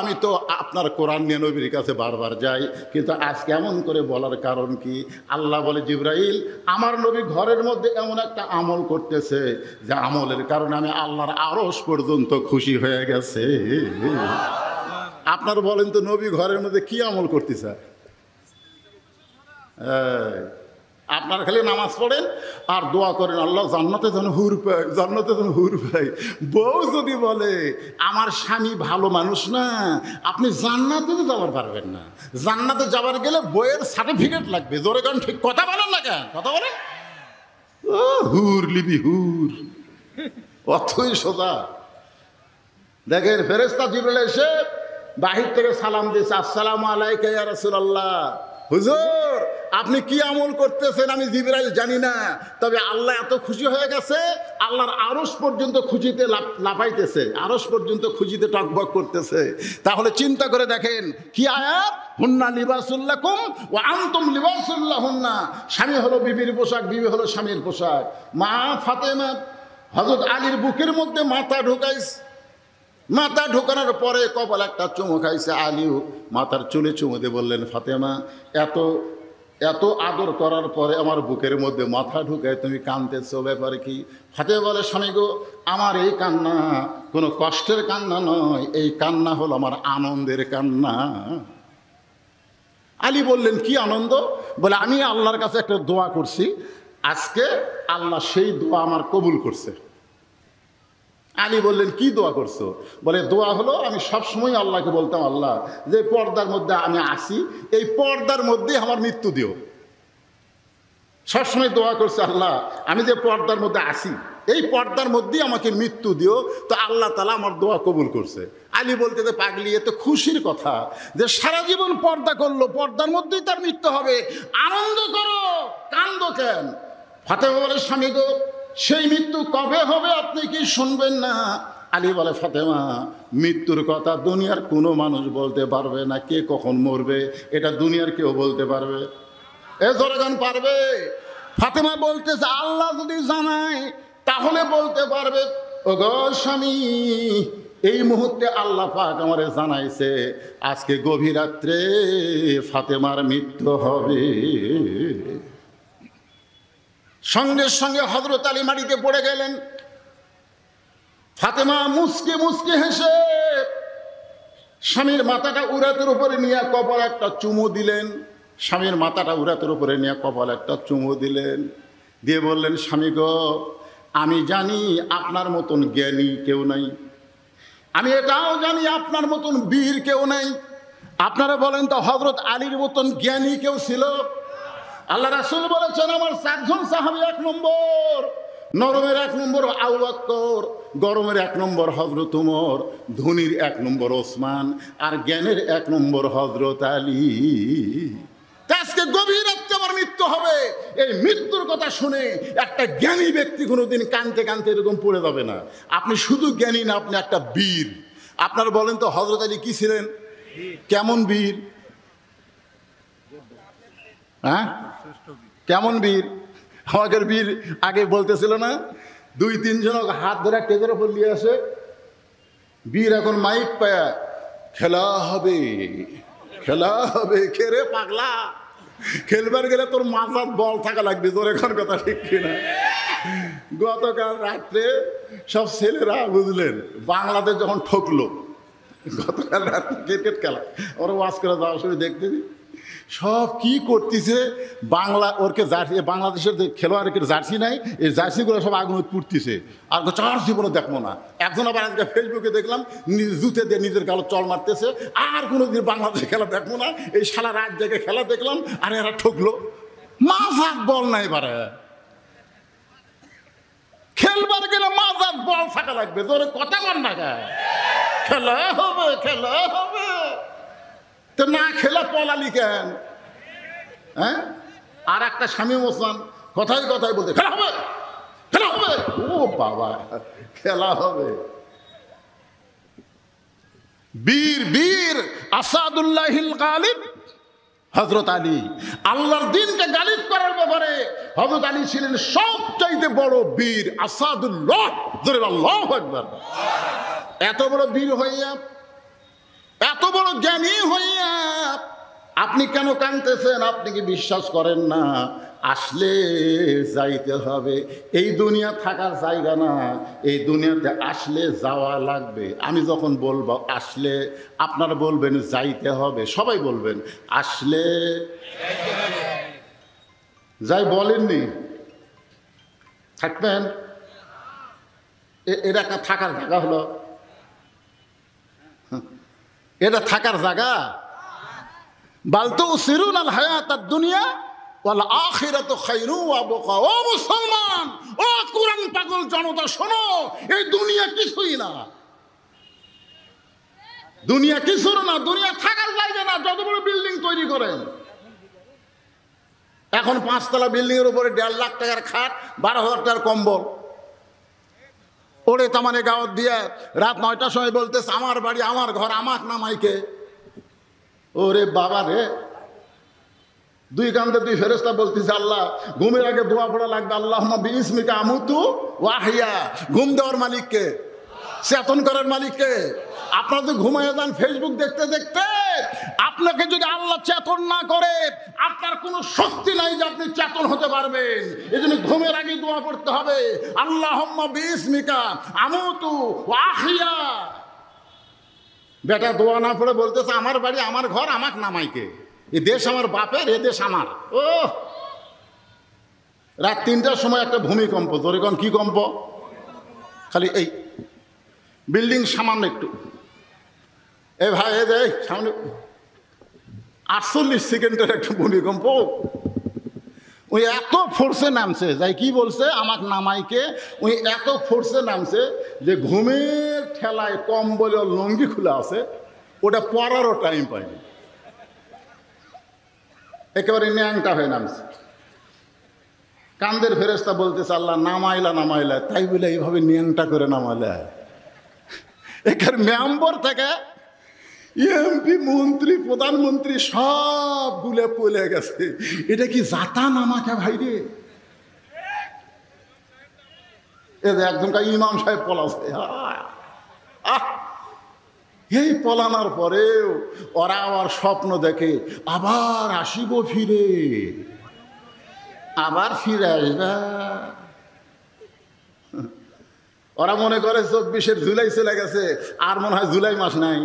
আমি তো আপনার কোরআন নিয়ে নবীর কাছে বারবার যাই, কিন্তু আজ কেমন করে বলার কারণ কি? আল্লাহ বলে, জিবরাইল আমার নবী ঘরের মধ্যে এমন একটা আমল করতেছে যে আমলের কারণে আমি আল্লাহর আরশ পর্যন্ত খুশি হয়ে গেছে। আপনার বলেন তো নবী ঘরের মধ্যে কি আমল করতেছে? আপনার খালি নামাজ পড়েন আর দোয়া করেন আল্লাহ জান্নাতে যেন হুর পাই, জান্নাতে যেন হুর পাই। বউ যদি বলে আমার স্বামী ভালো মানুষ না, আপনি জান্নাতে তো যাবার পারবেন না। জান্নাতে যাবার গেলে বইয়ের সার্টিফিকেট লাগবে। জোরে কারণ ঠিক কথা বলেন না কেন? কথা বলেন। ও হুর লিবি হুর, অথই সোজা। দেখেন ফেরেশতা জিবরাইল এসে বাহির থেকে সালাম দিয়েছে, আসসালামু আলাইকা ইয়া রাসূলুল্লাহ। হুজুর আপনি কি আমল করতেছেন আমি জিবরাইল জানি না, তবে আল্লাহ এত খুশি হয়ে গেছে আল্লাহর আরশ পর্যন্ত খুশিতে লাফাইতেছে, আরশ পর্যন্ত খুশিতে টকবক করতেছে। তাহলে চিন্তা করে দেখেন কি আয়াত, হুন্না লিবাসুল লাকুম ওয়া আনতুম লিবাসুল লাহুন্না। স্বামী হলো বিবির পোশাক, বিবি হলো স্বামীর পোশাক। মা ফাতেমা হযরত আলীর বুকের মধ্যে মাথা ঢুকাইছে, মাথা ঢোকানোর পরে কপাল একটা চুমু খাইছে। আলীও মাথার চুলে চুমু দিয়ে বললেন, ফাতেমা এত আদর করার পরে আমার বুকের মধ্যে মাথা ঢুকায় তুমি কাঁদতেছো, ব্যাপারে কি? ফাতেমা বলে, স্বামী গো আমার এই কান্না কোনো কষ্টের কান্না নয়, এই কান্না হলো আমার আনন্দের কান্না। আলী বললেন, কি আনন্দ? বলে, আমি আল্লাহর কাছে একটা দোয়া করছি, আজকে আল্লাহ সেই দোয়া আমার কবুল করছে। আলী বললেন, কি দোয়া করছো? বলে, দোয়া হলো আমি সবসময় আল্লাহকে বলতাম, আল্লাহ যে পর্দার মধ্যে আমি আসি এই পর্দার মধ্যেই আমার মৃত্যু দিও। সবসময় দোয়া করছে, আল্লাহ আমি যে পর্দার মধ্যে আসি এই পর্দার মধ্যেই আমাকে মৃত্যু দিও। তো আল্লাহ তাআলা আমার দোয়া কবুল করছে। আলী বলতে যে পাগলি এ তো খুশির কথা যে সারা জীবন পর্দা করলো, পর্দার মধ্যেই তার মৃত্যু হবে, আনন্দ করো, কান্দো কেন? ফাতেমা বলে, স্বামী গো সেই মৃত্যু কবে হবে আপনি কি শুনবেন না? আলী বলে, ফাতেমা মৃত্যুর কথা দুনিয়ার কোনো মানুষ বলতে পারবে না, কে কখন মরবে এটা দুনিয়ার কেউ বলতে পারবে? এ জনগণ পারবে? ফাতেমা বলতেছে, আল্লাহ যদি জানায় তাহলে বলতে পারবে। ও গো স্বামী, এই মুহূর্তে আল্লাহ পাক আমারে জানাইছে আজকে গভীর রাত্রে ফাতেমার মৃত্যু হবে। সঙ্গে সঙ্গে হযরত আলী মাটিতে পড়ে গেলেন। ফাতেমা মুচকি মুচকি হেসে স্বামীর মাথাটা উরাতের উপরে নিয়ে কপাল একটা চুমু দিলেন। স্বামীর মাথাটা উরাতের উপরে নিয়ে কপাল একটা চুমু দিলেন, দিয়ে বললেন, স্বামী গো আমি জানি আপনার মতন জ্ঞানী কেউ নাই, আমি এটাও জানি আপনার মতন বীর কেউ নাই। আপনারা বলেন তো হযরত আলীর মতন জ্ঞানী কেউ ছিল? আল্লাহ রাসূল বলেছেন আমার 4 জন সাহাবী, 1 নম্বর নরমের 1 নম্বর আবু বকর, গরমের 1 নম্বর হযরত ওমর, ধনীর 1 নম্বর ওসমান, আর জ্ঞানের 1 নম্বর হযরত আলী। আজকে গভীর রাতে আমার মৃত্যু হবে, এই মৃত্যুর কথা শুনে একটা জ্ঞানী ব্যক্তি কোনোদিন কাঁদতে কাঁদতে এরকম পড়ে যাবে না। আপনি শুধু জ্ঞানী না, আপনি একটা বীর। আপনারা বলেন তো হযরত আলী কি ছিলেন? কেমন বীর? হ্যাঁ কেমন বীর? আমাদের বীর আগে বলতেছিল না, 2-3 জন হাত ধরে টেজের উপর নিয়ে আসে, বীর এখন মাইক পায়া খেলা হবে, খেলা হবে। খেরে পাগলা, খেলবার গেলে তোর মাথার বল থাকা লাগবে। তোর এখন কথা ঠিক কিনা? গতকাল রাত্রে সব ছেলেরা বুঝলেন বাংলাদেশ যখন ঠকলো, গতকাল রাত্রে ক্রিকেট খেলা ওরা ওয়াজ করে যাওয়ার সময় দেখতেছি সব কি করতেছে, বাংলা ওরকে জার্সি, বাংলাদেশের যে খেলোয়াড়ের জার্সি নাই, এই জার্সিগুলো সব আগুন পুড়তেছে, আর চার জীবনে দেখবো না। একজন আবার আজকে ফেসবুকে দেখলাম জুতে দিয়ে নিজের গালো চল মারতেছে, আর কোনোদিন বাংলাদেশের খেলা দেখবো না, এই সারা রাত জেগে খেলা দেখলাম, আর এরা ঠকলো। মাঝার বল নাই এবারে, খেলবার গেলে মাঝার বল থাকা লাগবে, তোর কথা বল না, খেলা হবে খেলা হবে, তো না খেলা পলালি কেন? হ্যাঁ, আর একটা শামীম ওসমান কথায় কথায় বলতে খেলা হবে খেলা হবে, ও বাবা খেলা হবে। বীর বীর আসাদুল্লাহিল গালিব হযরত আলী, আল্লাহর দ্বীনকে গালিব করার ব্যাপারে হযরত আলী ছিলেন সবচাইতে বড় বীর, আসাদুল্লাহ, জোরে আল্লাহু আকবার। এত বড় বীর হইয়া, এত বড় জ্ঞানী হইয়া আপনি কেন কাঁদতেছেন? আপনি কি বিশ্বাস করেন না আসলে যাইতে হবে? এই দুনিয়া থাকার জায়গা না, এই দুনিয়াতে আসলে যাওয়া লাগবে। আমি যখন বলবো আসলে, আপনারা বলবেন যাইতে হবে, সবাই বলবেন আসলে যাই, বলেননি থাকবেন। এটা একটা থাকার জায়গা হলো, এটা থাকার জায়গা? বালতু সিরুন আল হায়াতাদ দুনিয়া ওয়াল আখিরাতু খায়রু ওয়া আবকা। ও মুসলমান, ও কুরআন পাগল জনতা শোনো, এই দুনিয়া কিছুই না, দুনিয়া কিছুর না, দুনিয়া থাকার জায়গা না। যত বড় বিল্ডিং তৈরি করেন, এখন 5 তলা বিল্ডিং এর উপরে 1.5 লাখ টাকার খাট, 12,000 টাকার কম্বল, ওরে তামানে গাওয়াত দিয়ে রাত 9টার সময় বলতেছে আমার বাড়ি আমার ঘর, আমাক নামাইকে। ওরে বাবা রে, দুই কান্দে দুই ফেরেশতা বলতেছে আল্লাহ ঘুমের আগে দোয়া পড়া লাগবে, আল্লাহুম্মা বিইসমিকা আমুতু ওয়া আহইয়া। ঘুম দেওয়ার মালিককে, চেতন করার মালিককে। আপনারা তো ঘুমায় যান ফেসবুক দেখতে দেখতে, আপনাকে যদি আল্লাহ চেতন না করে, আপনার কোনো শক্তি নাই যে আপনি চেতন হতে পারবেন। এই জন্য ঘুমের আগে দোয়া পড়তে হবে, আল্লাহুম্মা বিইসমিকা আমুতু ওয়া আহইয়া। বেটা দোয়া না পড়ে বলতেছে আমার বাড়ি আমার ঘর, আমাক নামাইকে। এ দেশ আমার বাপের, এ দেশ আমার। ও রাত 3টার সময় একটা ভূমিকম্প, জোরে কোন কি কম্প? খালি এই বিল্ডিং সামান্য একটু, এ ভাই এ যে সামনে 48 সেকেন্ডের একটা ভূমিকম্প। ওই এত ফোর্সে নামছে, যাই কি বলছে আমাক নামাইকে, ওই এত ফোর্সে নামছে যে ঘুমের ঠেলায় কম্বল লঙ্গি খোলা আছে, ওটা পরারও টাইম পায়নি, একেবারে ন্যাংটা হয়ে নামছে। কান্দের ফেরেশতা বলতেছে আল্লাহ নামাইলা নামাইলা, তাই বলে এইভাবে ন্যাংটা করে নামাইলা? এখানে মেম্বার থেকে এমপি মন্ত্রী প্রধানমন্ত্রী সব গুলে পলে গেছে, এটা কি জাতা নামাকে ভাই রে? একজন ইমাম সাহেব পলাছে, এই পলানোর পরেও ওরা আবার স্বপ্ন দেখে আবার আসিব ফিরে, আবার ফিরে আসবা। ওরা মনে করে 24 জুলাই চলে গেছে, আর মনে হয় জুলাই মাস নাই,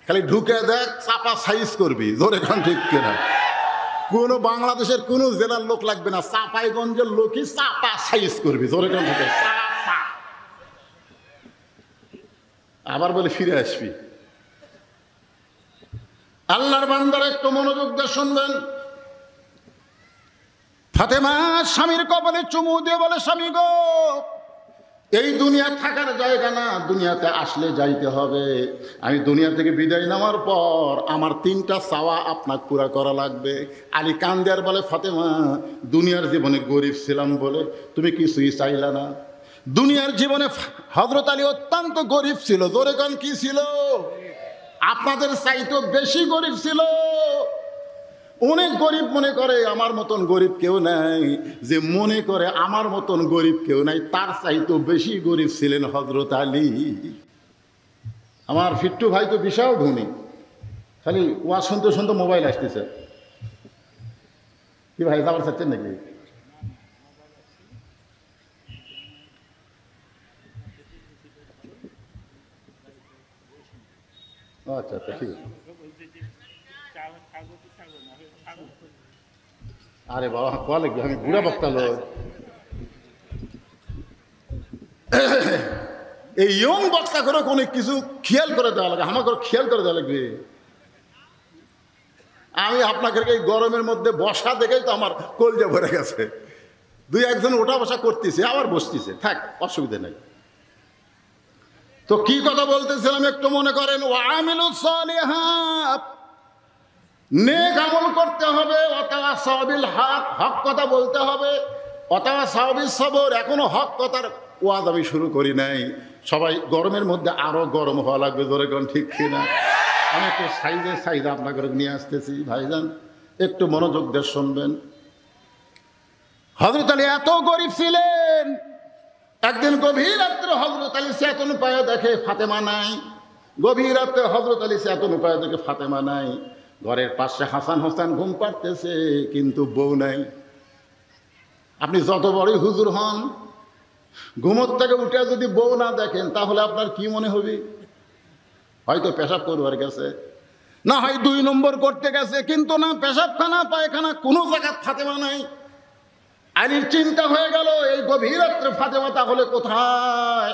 খালি ঢুকে দেখ চাপা সাইজ করবি, জোরে খান ঠিক কিনা? কোনো বাংলাদেশের কোনো জেলার লোক লাগবে না, চাঁপাইগঞ্জের লোকই চাপা সাইজ করবি, জোরে খান ঠিক। আবার বলে ফিরে আসবি। আল্লাহর বান্দারা একটু মনোযোগ দিয়ে শুনবেন। ফাতেমা স্বামীর কপালে চুমু দিয়ে বলে স্বামী গো, এই দুনিয়া থাকার জায়গা না, দুনিয়াতে আসলে যাইতে হবে। আমি দুনিয়া থেকে বিদায় নেওয়ার পর আমার 3টা চাওয়া আপনাকে পুরা করা লাগবে। আলী কান্দিয়ার বলে ফাতেমা দুনিয়ার জীবনে গরিব ছিলাম বলে তুমি কিছুই চাইলা না। দুনিয়ার জীবনে হযরত আলী অত্যন্ত গরিব ছিল, জোরে গান কি ছিল? আপনাদের চাইতেও বেশি গরিব ছিল। অনেক গরিব মনে করে আমার মতন গরিব কেউ নাই, যে মনে করে আমার মতন গরিব কেউ নাই, তার চাইতেও বেশি গরিব ছিলেন হযরত আলী। আমার ফিট্টু ভাই তো বিশাল ধনী, খালি ওয়াজ শুনতে শুনতে মোবাইল আসতেছে। কি ভাই যাবার চাচ্ছেন নাকি? আচ্ছা আচ্ছা ঠিক আছে। আরে বাবা কয়া লাগবে, আমি বুড়া বক্তা লোক। এই ইয়ং বক্তা করে অনেক কিছু খেয়াল করে দেওয়া লাগে, আমাকে খেয়াল করে দেওয়া লাগবে। আমি আপনাকে এই গরমের মধ্যে বসা দেখেই তো আমার কলজা ভরে গেছে। দুই একজন ওঠা বসা করতেছে, আবার বসতেছে, থাক অসুবিধা নেই। তো কি কথা বলতেছিলাম একটু মনে করেন। ওয়ামিলুস সালিহাত, নেক আমল করতে হবে। ওয়াতাওয়াসাউ বিল হক, হক কথা বলতে হবে। ওয়াতাওয়াসাউ বিস সবর, এখনো হক কথার ওয়াজ আমি শুরু করি নাই। সবাই গরমের মধ্যে আরো গরম হওয়া লাগবে, ধরে কোন ঠিক কিনা? আমি একটু সাইজে আপনাকে নিয়ে আসতেছি। ভাইজান একটু মনোযোগ দিয়ে শুনবেন। হযরত আলী এত গরিব ছিলেন, একদিন গভীর রাত্রে হযরত আলী চেতন পায়ে দেখে ফাতেমা নাই। গভীর রাত্রে হযরত আলী চেতন পায়ে দেখে ফাতেমা নাই। ঘরের পাশে হাসান হোসেন ঘুম পাড়তেছে, কিন্তু বউ নাই। আপনি যত বড়ই হুজুর হন, ঘুমোর থেকে উঠে যদি বউ না দেখেন তাহলে আপনার কি মনে হবে? হয়তো পেশাব করবার গেছে, না হয় 2 নম্বর করতে গেছে, কিন্তু না পেশাবখানা পায়খানা কোনো জায়গায় ফাতেমা নাই। আলীর চিন্তা হয়ে গেল এই গভীর রাত্রে ফাতেমা তাহলে কোথায়?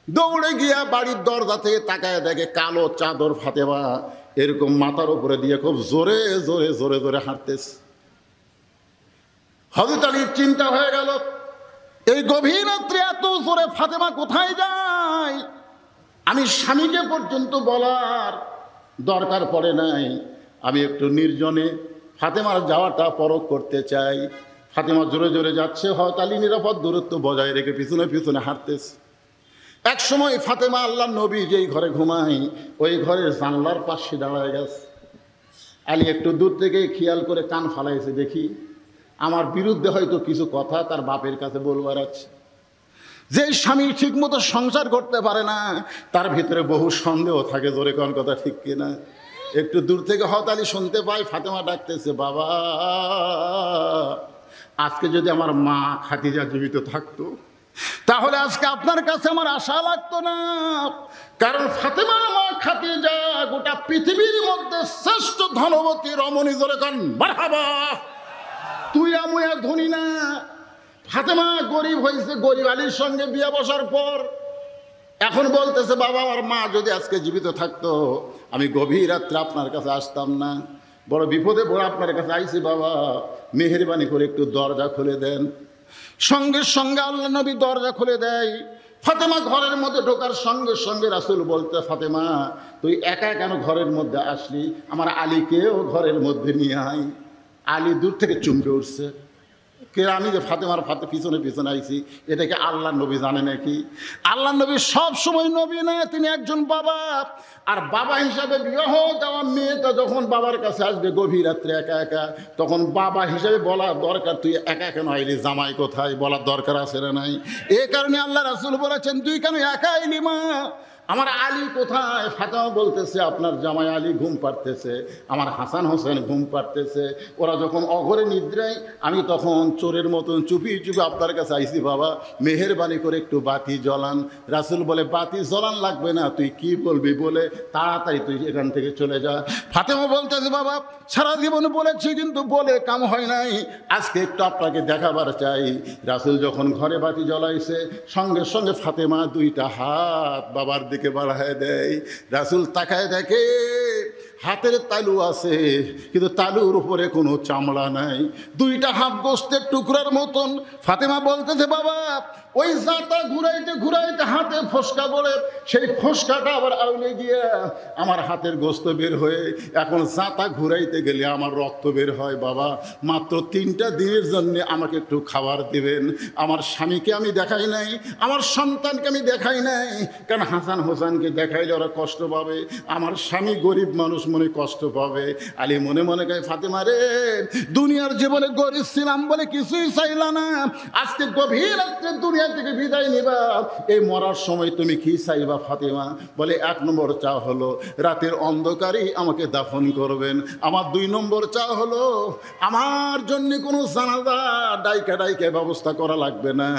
দৌড়ে গিয়া বাড়ির দরজা থেকে তাকায় দেখে কালো চাদর ফাতেমা এরকম মাথার উপরে দিয়ে খুব জোরে জোরে জোরে জোরে হাঁটতেছে। হযরত আলীর চিন্তা হয়ে গেল এই গভীর রাত্রে এত জোরে ফাতেমা কোথায় যায়? আমি স্বামীকে পর্যন্ত বলার দরকার পড়ে নাই, আমি একটু নির্জনে ফাতেমার যাওয়াটা পরখ করতে চাই। ফাতেমা জোরে জোরে যাচ্ছে, হযরত আলী নিরাপদ দূরত্ব বজায় রেখে পিছনে পিছনে হাঁটতেছে। এক সময় ফাতেমা আল্লাহর নবী যেই ঘরে ঘুমায় ওই ঘরের জানলার পাশে দাঁড়ায় গেছে। আলী একটু দূর থেকে খেয়াল করে কান ফালাইছে, দেখি আমার বিরুদ্ধে হয়তো কিছু কথা তার বাপের কাছে বলবার আছে। যে স্বামী ঠিক মতো সংসার করতে পারে না তার ভিতরে বহু সন্দেহ থাকে, জোরে কোন কথা ঠিক কিনা? একটু দূর থেকে হযরত আলী শুনতে পাই ফাতেমা ডাকতেছে, বাবা আজকে যদি আমার মা খাদিজা জীবিত থাকতো তাহলে আজকে আপনার কাছে আমার আশা লাগতো না। কারণ ফাতেমার মা খাদিজা গোটা পৃথিবীর মধ্যে শ্রেষ্ঠ ধনবতী রমণী, জোরে কোন মারহাবা। তুই আমুয়া ধনী না। ফাতেমা গরিব হয়েছে, গরিব আলীর সঙ্গে বিয়ে বসার পর এখন বলতেছে, বাবা আমার মা যদি আজকে জীবিত থাকতো আমি গভীর রাত্রে আপনার কাছে আসতাম না। বড় বিপদে পড়ে আপনার কাছে আইছি, বাবা মেহেরবানি করে একটু দরজা খুলে দেন। সঙ্গে সঙ্গে আল্লাহ নবী দরজা খুলে দেয়। ফাতেমা ঘরের মধ্যে ঢোকার সঙ্গে সঙ্গে রাসূল বলতে, ফাতেমা তুই একা কেন ঘরের মধ্যে আসলি? আমার আলীকেও ঘরের মধ্যে নিয়ে আয়। আলী দূর থেকে চমকে উঠছে, কে আমি যে ফাতেমার পিছনে পিছনে আইছি, এটাকে আল্লাহ নবী জানে নাকি? আল্লাহ নবী সব সময় নবী না, তিনি একজন বাবা। আর বাবা হিসাবে বিবাহ দেওয়া মেয়েটা যখন বাবার কাছে আসবে গভীর রাত্রে একা একা, তখন বাবা হিসাবে বলা দরকার তুই একা কেন আইলি, জামাই কোথায়, বলার দরকার আছে না নাই? এ কারণে আল্লাহ রাসূল বলেছেন তুই কেন একা আইলি মা, আমার আলী কোথায়? ফাতেমা বলতেছে আপনার জামাই আলী ঘুম পাড়তেছে, আমার হাসান হোসেন ঘুম পাড়তেছে। ওরা যখন অঘরে নিদ্রায় আমি তখন চোরের মতন চুপি চুপি আপনার কাছে আইসি, বাবা মেহেরবানি করে একটু বাতি জ্বলান। রাসূল বলে বাতি জ্বলান লাগবে না, তুই কি বলবি বলে তাড়াতাড়ি তুই এখান থেকে চলে যা। ফাতেমা বলতেছে বাবা সারা জীবন বলেছি কিন্তু বলে কাম হয় নাই, আজকে একটু আপনাকে দেখাবার চাই। রাসূল যখন ঘরে বাতি জ্বলাইছে সঙ্গে সঙ্গে ফাতেমা 2টা হাত বাবার দিকে বাড়ায় দেয়। রাসূল তাকায় দেখে হাতের তালু আছে কিন্তু তালুর উপরে কোনো চামড়া নাই, 2টা হাত গোস্তের টুকরার মতন। ফাতেমা বলতেছে বাবা ওই জাতা ঘুরাইতে ঘুরাইতে হাতে ফসকা পড়ে, সেই ফসকাটা আবার আউলে গিয়া আমার হাতের গোস্ত বের হয়ে এখন জাতা ঘুরাইতে গেলে আমার রক্ত বের হয়। বাবা মাত্র 3টা দিনের জন্য আমাকে একটু খাবার দেবেন। আমার স্বামীকে আমি দেখাই নাই, আমার সন্তানকে আমি দেখাই নাই, কারণ হাসান হোসেনকে দেখাইলে ওরা কষ্ট পাবে, আমার স্বামী গরিব মানুষ মনে কষ্ট পাবে। আলী মনে মনে কয় ফাতেমা রে দুনিয়ার জীবনে গরিব ছিলাম বলে কিছুই চাইলা না, আজকে গভীর রাত্রে দুনিয়া দুনিয়া থেকে বিদায় নিবা, এই মরার সময় তুমি কি চাইবা ফাতেমা? বলে 1 নম্বর চা হলো রাতের অন্ধকারেই আমাকে দাফন করবেন। আমার 2 নম্বর চা হলো আমার জন্য কোনো জানাজা ডাইকা ব্যবস্থা করা লাগবে না।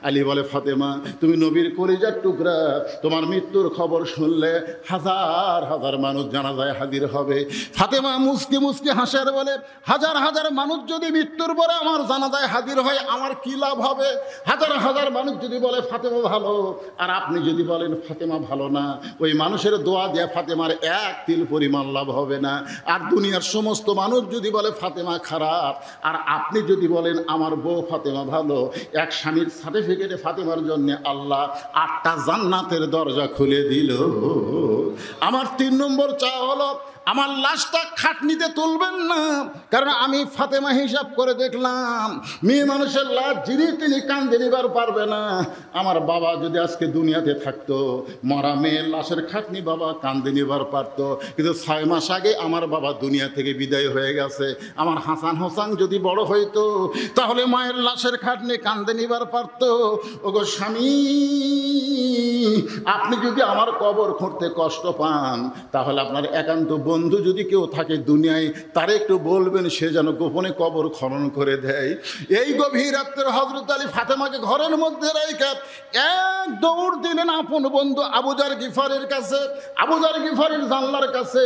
আলী বলে ফাতেমা তুমি নবীর কলিজার টুকরা, তোমার মৃত্যুর খবর শুনলে হাজার হাজার মানুষ জানাজায় হাজির হবে। ফাতেমা মুসকি মুসকি হাসের বলে হাজার হাজার মানুষ যদি মৃত্যুর পরে আমার জানাজায় হাজির হয় আমার কি লাভ হবে? হাজার হাজার মানুষ যদি বলে ফাতেমা ভালো আর আপনি যদি বলেন ফাতেমা ভালো না, ওই মানুষের দোয়া দিয়ে ফাতেমার 1 তিল পরিমাণ লাভ হবে না। আর দুনিয়ার সমস্ত মানুষ যদি বলে ফাতেমা খারাপ আর আপনি যদি বলেন আমার বউ ফাতেমা ভালো, এক স্বামীর সার্টিফিকেটে ফাতেমার জন্য আল্লাহ 8টা জান্নাতের দরজা খুলে দিল। আমার 3 নম্বর চা হলো আমার লাশটা খাটনিতে তুলবেন না, কারণ আমি ফাতেমা হিসাব করে দেখলাম মেয়ে মানুষের লাশ যিনি তিনি কান্দে নিবার পারবে না। আমার বাবা যদি আজকে দুনিয়াতে থাকতো, মরা মেয়ের লাশের খাটনি বাবা কান্দে নিবার পারতো, কিন্তু 6 মাস আগে আমার বাবা দুনিয়া থেকে বিদায় হয়ে গেছে। আমার হাসান হোসেন যদি বড় হইতো তাহলে মায়ের লাশের খাটনি কান্দে নিবার পারতো। ওগো স্বামী, আপনি যদি আমার কবর খুঁড়তে কষ্ট পান তাহলে আপনার একান্ত বন্ধু যদি কেউ থাকে দুনিয়ায় তারে একটু বলবেন সে যেন গোপনে কবর খনন করে দেয়। এই গভীর রাত্রে হযরত আলী ফাতেমাকে ঘরের মধ্যে রেখে 1 দৌড় দিলেন আপন বন্ধু আবু যার গিফারের কাছে। আবু যার গিফারের জানলার কাছে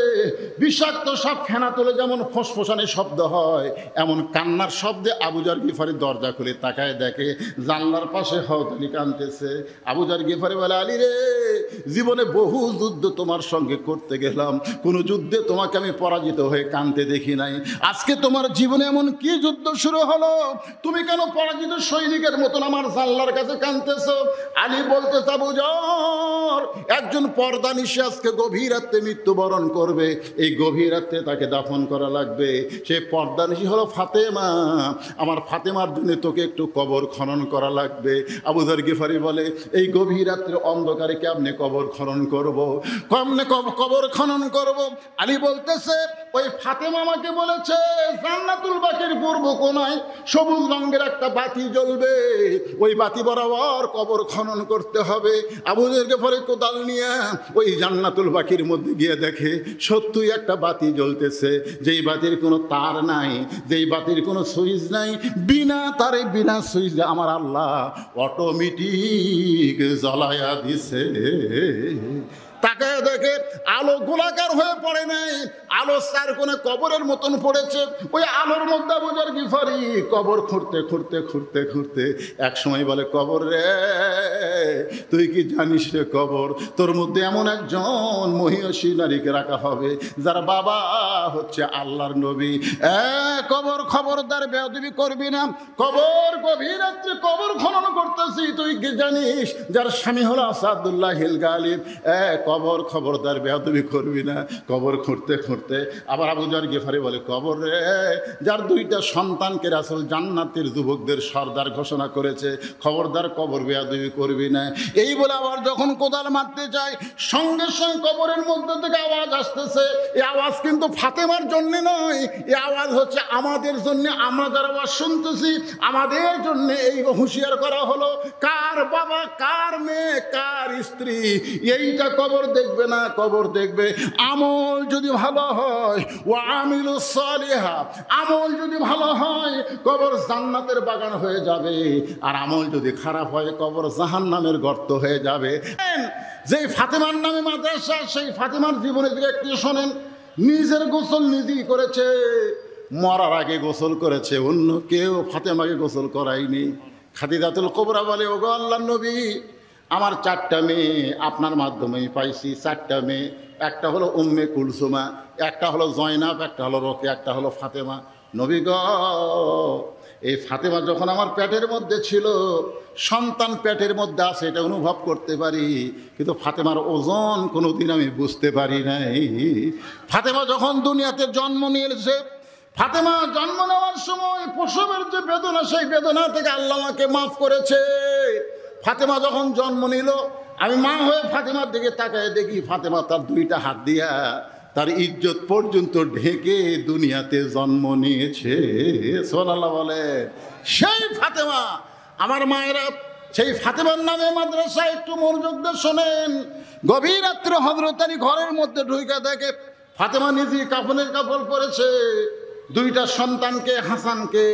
বিষাক্ত সব ফেনা তোলে যেমন ফসফসানি শব্দ হয়, এমন কান্নার শব্দে আবু যার গিফারের দরজা খুলে তাকায় দেখে জানলার পাশে হযরত আলী কাঁদতেছে। আবু যার গিফারি বলে আলী রে, জীবনে বহু যুদ্ধ তোমার সঙ্গে করতে গেলাম, কোনো যুদ্ধে তোমাকে আমি পরাজিত হয়ে কাঁদতে দেখি নাই। আজকে তোমার জীবনে এমন কি যুদ্ধ শুরু হলো, তুমি কেন পরাজিত সৈনিকের মতন আমার জানলার কাছে কাঁদতেছো? আলী বলতে আবু যার, একজন পর্দা নিশে আজকে গভীর রাত্রে মৃত্যুবরণ করবে, এই গভীর রাত্রে তাকে দাফন করা লাগবে। সে পর্দা নিশি হলো ফাতেমা, আমার ফাতেমার জন্য তোকে একটু কবর খনন করা লাগবে। আবু যার গিফারি বলে এই গভীর রাত্রে অন্ধকারে কেমনে কবর খনন করব, কেমনে কবর খনন করব? আলী বলতেছে ওই ফাতেমা আমাকে বলেছে জান্নাতুল বাকির পূর্ব কোণায় সবুজ রঙের একটা বাতি জ্বলবে, ওই বাতি বরাবর কবর খনন করতে হবে। আবু যার গিফারি কোদাল নিয়ে ওই জান্নাতুল বাকির মধ্যে গিয়ে দেখে সত্যই একটা বাতি জ্বলতেছে, যেই বাতির কোনো তার নাই, যেই বাতির কোনো সুইচ নাই, বিনা তারে বিনা সুইচ আমার আল্লাহ অটোমেটিক জ্বলায়া দিছে। তাকে দেখে আলো গোলাকার হয়ে পড়ে নাই, আলো 4 কোণে কবরের মতন পড়েছে। ওই আলোর মধ্যে আবু যার গিফারি কবর খুঁড়তে খুঁড়তে খুঁড়তে খুঁড়তে এক সময় বলে কবর রে, তুই কি জানিস রে কবর, তোর মধ্যে এমন একজন মহিষী নারীকে রাখা হবে যার বাবা হচ্ছে আল্লাহর নবী। কবর খবরদার বেয়াদবি করবি না, কবর গভীর রাত্রে কবর খনন করতেছি, তুই কি জানিস যার স্বামী হলো আসাদুল্লাহ হিল গালিব। কবর খবরদার বেয়াদবি করবি না। কবর খুঁড়তে খুঁড়তে আবার আবু যার গিফারি বলে কবর রে, যার 2টা সন্তানকে রাসূল জান্নাতের যুবকদের সর্দার ঘোষণা করেছে, খবরদার কবর বেয়াদবি করবি না। এই বলে আবার যখন কোদাল মারতে যায় সঙ্গে সঙ্গে কবরের মধ্যে থেকে আওয়াজ আসতেছে। এই আওয়াজ কিন্তু ফাতেমার জন্য নয়, এই আওয়াজ হচ্ছে আমাদের জন্য। আমরা যারা আওয়াজ শুনতেছি আমাদের জন্য এই হুঁশিয়ার করা হলো, কার বাবা, কার মেয়ে, কার স্ত্রী এইটা কবর দেখবে না, কবর দেখবে আমল যদি ভালো হয়, ও আমিলুস সালিহাত, আমল যদি ভালো হয় কবর জান্নাতের বাগান হয়ে যাবে, আর আমল যদি খারাপ হয় কবর জাহান্নামের গর্ত হয়ে যাবে। যেই ফাতেমার নামে মাদ্রাসা, সেই ফাতেমার জীবনের দিকে একটু শোনেন। নিজের গোসল নিজেই করেছে, মরার আগে গোসল করেছে, অন্য কেউ ফাতেমাকে গোসল করায়নি। খাদিজাতুল কুবরা বলে ওগো আল্লাহর নবী, আমার 4টা মেয়ে আপনার মাধ্যমেই পাইছি। 4টা মেয়ে, একটা হলো উম্মে কুলসুমা, একটা হলো জয়নাব, একটা হলো রোকেয়া, একটা হলো ফাতেমা। নবী গো, এই ফাতেমা যখন আমার পেটের মধ্যে ছিল, সন্তান পেটের মধ্যে আছে এটা অনুভব করতে পারি, কিন্তু ফাতেমার ওজন কোনোদিন আমি বুঝতে পারি নাই। ফাতেমা যখন দুনিয়াতে জন্ম নিয়েছে, ফাতেমা জন্ম নেওয়ার সময় প্রসবের যে বেদনা, সেই বেদনা থেকে আল্লাহ আমাকে মাফ করেছে। ফাতেমা যখন জন্ম নিল, আমি মা হয়ে ফাতেমার দিকে তাকায় দেখি ফাতেমা তার 2টা হাত দিয়া তার ইজ্জত পর্যন্ত ঢেকে দুনিয়াতে জন্ম নিয়েছে। সুবহানাল্লাহ বলে। সেই ফাতেমা আমার মায়েরা সেই ফাতেমার নামে মাদ্রাসা, একটু মনোযোগ দিয়ে শোনেন। গভীর রাত্রে হযরত আলী ঘরের মধ্যে ঢুকে দেখে ফাতেমা নিজে কাফনের কাপড় পরেছে, দুইটা সন্তানকে, হাসানকে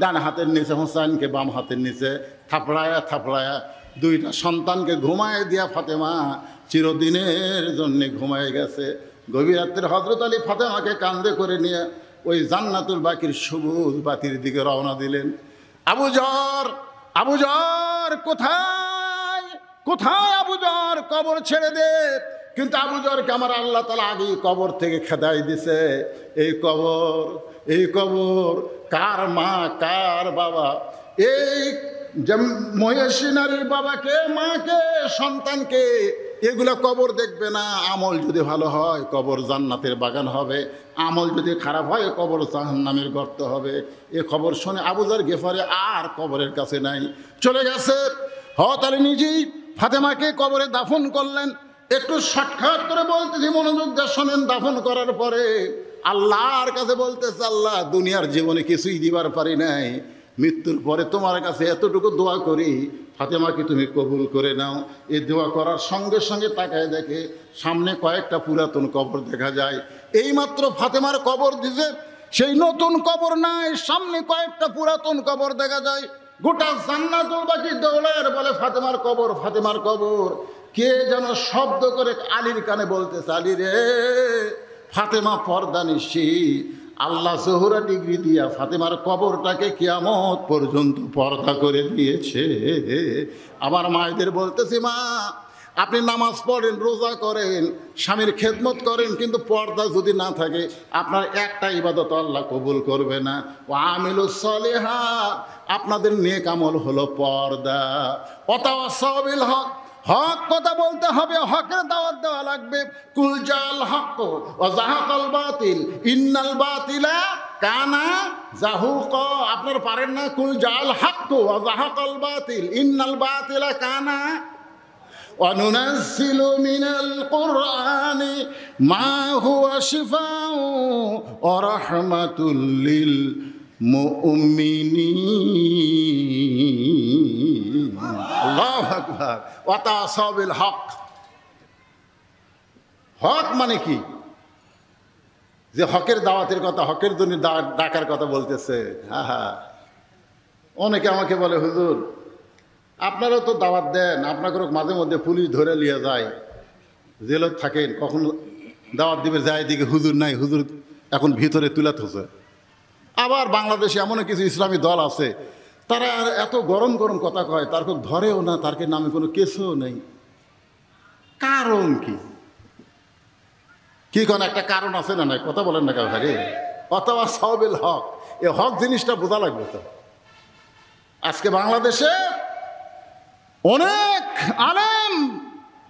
ডান হাতের নিচে, হোসেনকে বাম হাতের নিচে থাপড়ায়া থাপড়ায়া দুইটা সন্তানকে ঘুমায় দিয়া ফাতেমা চিরদিনের জন্য ঘুমায় গেছে। গভীর রাত্রে হযরত আলী ফাতেমাকে কাঁধে করে নিয়ে ওই জান্নাতুল বাকির সবুজ বাতির দিকে রওনা দিলেন। আবু যর, আবু যর কোথায়, কোথায় আবু যর, কবর ছেড়ে দে। কিন্তু আবু যরকে আমার আল্লাহ তাআলা আগেই কবর থেকে খেদাই দিছে। এই কবর, এই কবর কার মা কার বাবা, এই যে মহিষী নারীর বাবাকে, মাকে, সন্তানকে, এগুলো কবর দেখবে না। আমল যদি ভালো হয় কবর জান্নাতের বাগান হবে, আমল যদি খারাপ হয় কবর জাহান্নামের গর্ত হবে। এ খবর শুনে আবু যর গেফারি আর কবরের কাছে নাই, চলে গেছে। হযরত আলী নিজেই ফাতেমাকে কবরে দাফন করলেন। একটু শর্টকাট করে বলতেছি, মনোযোগ দিয়ে শোনেন। দাফন করার পরে আল্লাহর কাছে বলতেছে, আল্লাহ দুনিয়ার জীবনে কিছুই দিবার পারি নাই, মৃত্যুর পরে তোমার কাছে এতটুকু দোয়া করি, ফাতেমাকে তুমি কবুল করে নাও। এই দোয়া করার সঙ্গে সঙ্গে তাকায় দেখে সামনে কয়েকটা পুরাতন কবর দেখা যায়। এইমাত্র ফাতেমার কবর দিছে, সেই নতুন কবর নাই, সামনে কয়েকটা পুরাতন কবর দেখা যায়। গোটা জান্নাতুল বাকি দৌড়ায় বলে ফাতেমার কবর, ফাতেমার কবর। কে যেন শব্দ করে আলীর কানে বলতেছে, আলী রে, ফাতেমা পর্দা নিশি। আল্লাহ জোহরা ডিগ্রি দিয়া ফাতেমার কবরটাকে কিয়ামত পর্যন্ত পর্দা করে দিয়েছে। আমার মায়েদের বলতেছি, মা আপনি নামাজ পড়েন, রোজা করেন, স্বামীর খেদমত করেন, কিন্তু পর্দা যদি না থাকে আপনার একটা ইবাদত আল্লাহ কবুল করবে না। ও আমিলুস সালিহাত, আপনাদের নেক আমল হলো পর্দা। ওয়াতাওয়াসাউ বিল হক, হক কথা বলতে হবে, হকের দাওয়াত দেওয়া লাগবে। কুল জাল হক ওয়া যাহাকাল বাতিল ইন্নাল বাতিলা কানা যাহুকা। আপনারা পারেন না? কুল জাল হক ওয়া যাহাকাল বাতিল ইন্নাল বাতিলা কানা। ওয়া নুনাজ্জিলু মিনাল কুরআনি মা হুয়া শিফাউ ওয়া রাহমাতুল লিল মুমিনিন। আল্লাহু আকবার। ওয়া তাওয়াসাউ বিল হক। হক মানে কি? যে হকের দাওয়াতের কথা, হকের জন্য ডাকার কথা বলতেছে। হ্যাঁ হ্যাঁ, অনেকে আমাকে বলে, হুজুর আপনারাও তো দাওয়াত দেন, আপনাকে মাঝে মধ্যে পুলিশ ধরে নিয়ে যায়, জেলত থাকেন, কখনো দাওয়াত দিবে যায় দিকে হুজুর নাই, হুজুর এখন ভিতরে তুলে থসে। আবার বাংলাদেশে এমন কিছু ইসলামী দল আছে, তারা এত গরম গরম কথা কয়, তার খুব ধরেও না, তার নামে কোনো কেসও নেই। কারণ কি? কি কোন একটা কারণ আছে না? নাই কথা বলেন না কেউ ভাই। অথবা সাওবিল হক, এ হক জিনিসটা বোঝা লাগবে তো। আজকে বাংলাদেশে অনেক আলেম,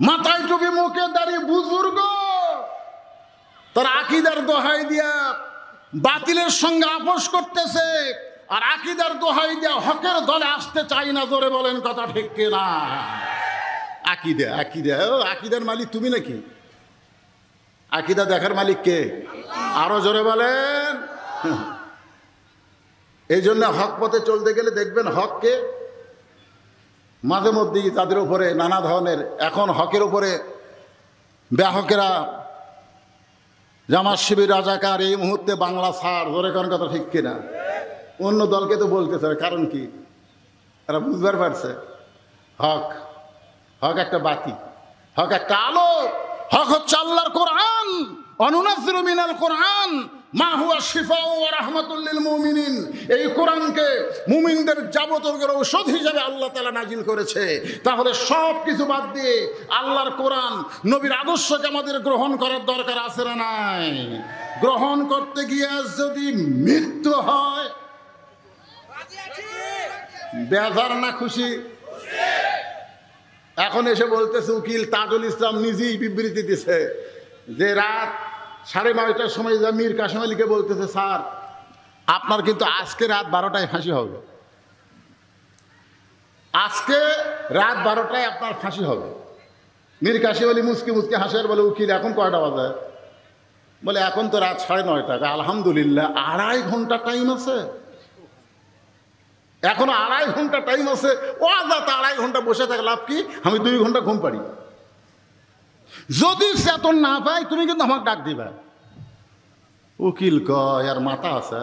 মাথায় টুপি, মুখে দাঁড়িয়ে বুজুর্গ, তার আকীদার দোহাই দিয়া বাতিলের সঙ্গে আপোষ করতেছে, আর আকীদার দোহাই দিয়া হকের দলে আসতে চাই না। জোরে বলেন কথা ঠিক কিনা? আকীদা, আকীদা, ও আকীদার মালিক তুমি নাকি? আকীদা দেখার মালিক কে? আরো জোরে বলেন। এই জন্য হক পথে চলতে গেলে দেখবেন হককে মাঝে মধ্যেই তাদের উপরে নানা ধরনের, এখন হকের উপরে ব্যাহকেরা, জামাত শিবির, রাজাকার এই মুহূর্তে বাংলা ছাড়। জোরে কোন কথা ঠিক কিনা? অন্য দলকে তো বলতেছে, কারণ কি? এরা বুঝবার পারছে হক, হক একটা বাতি, হক একটা আলো, হক হচ্ছে আল্লাহর কোরআন। অনুনাজ্জিলু মিনাল কোরআন মা হুয়া শিফাউ ওয়া রাহমাতুল লিল মুমিনিন। এই কোরআনকে মুমিনদের যাবতীয় ঔষধ হিসেবে আল্লাহ তাআলা নাজিল করেছে। তাহলে সব কিছু বাদ দিয়ে আল্লাহর কোরআন, নবীর আদর্শকে আমাদের গ্রহণ করার দরকার আছে না নাই? গ্রহণ করতে গিয়ে যদি মৃত্যু হয়, বেজার না খুশি? এখন এসে বলতেছে উকিল তাজুল ইসলাম নিজেই বিবৃতি দিছে যে রাত 9:30টার সময় মীর কাসেম আলীকে বলতেছে, স্যার আপনার কিন্তু আজকে রাত 12টায় ফাঁসি হবে, আজকে রাত 12টায় আপনার ফাঁসি হবে। মীর কাসেম আলী মুসকি মুসকি হাসে আর বলে, উকিল এখন কয়টা বাজে? বলে এখন তো রাত 9:30টা। আলহামদুলিল্লাহ, 2.5 ঘন্টা টাইম আছে। এখনো 2.5 ঘন্টা টাইম আছে। ও আজাতে 2.5 ঘন্টা বসে থাকে লাভ কি? আমি 2 ঘন্টা ঘুম পারি। যদি চেতন না পাই তুমি কিন্তু আমাকে ডাক দিবা। উকিল কয় আর মাথা আছে,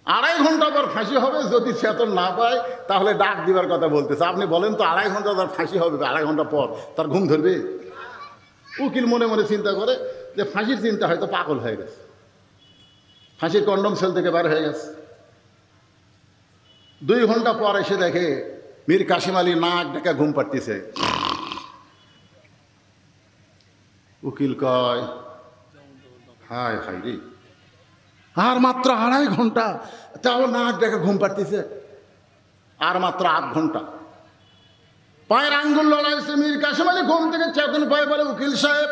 2.5 ঘন্টা পর ফাঁসি হবে যদি চেতন না পায়, তাহলে ডাক দিবার কথা বলতেছে। আপনি বলেন তো 2.5 ঘন্টা তার ফাঁসি হবে, 2.5 ঘন্টা পর তার ঘুম ধরবে? উকিল মনে মনে চিন্তা করে যে ফাঁসির চিন্তা হয়তো পাগল হয়ে গেছে, ফাঁসির কন্ডম সেল থেকে বার হয়ে গেছে। 2 ঘন্টা পর এসে দেখে মীর কাসিম আলী নাক ডেকে ঘুম পাড়তেছে। উকিল কয় হায় হায় রে, আর মাত্র 2.5 ঘন্টা, তাও নাক ডেকে ঘুম পাড়তেছে। আর মাত্র 8 ঘন্টা। পায়ের আঙ্গুল লড়াইছে। মীর কাসিম আলী ঘুম থেকে চেতন পায়, বলে উকিল সাহেব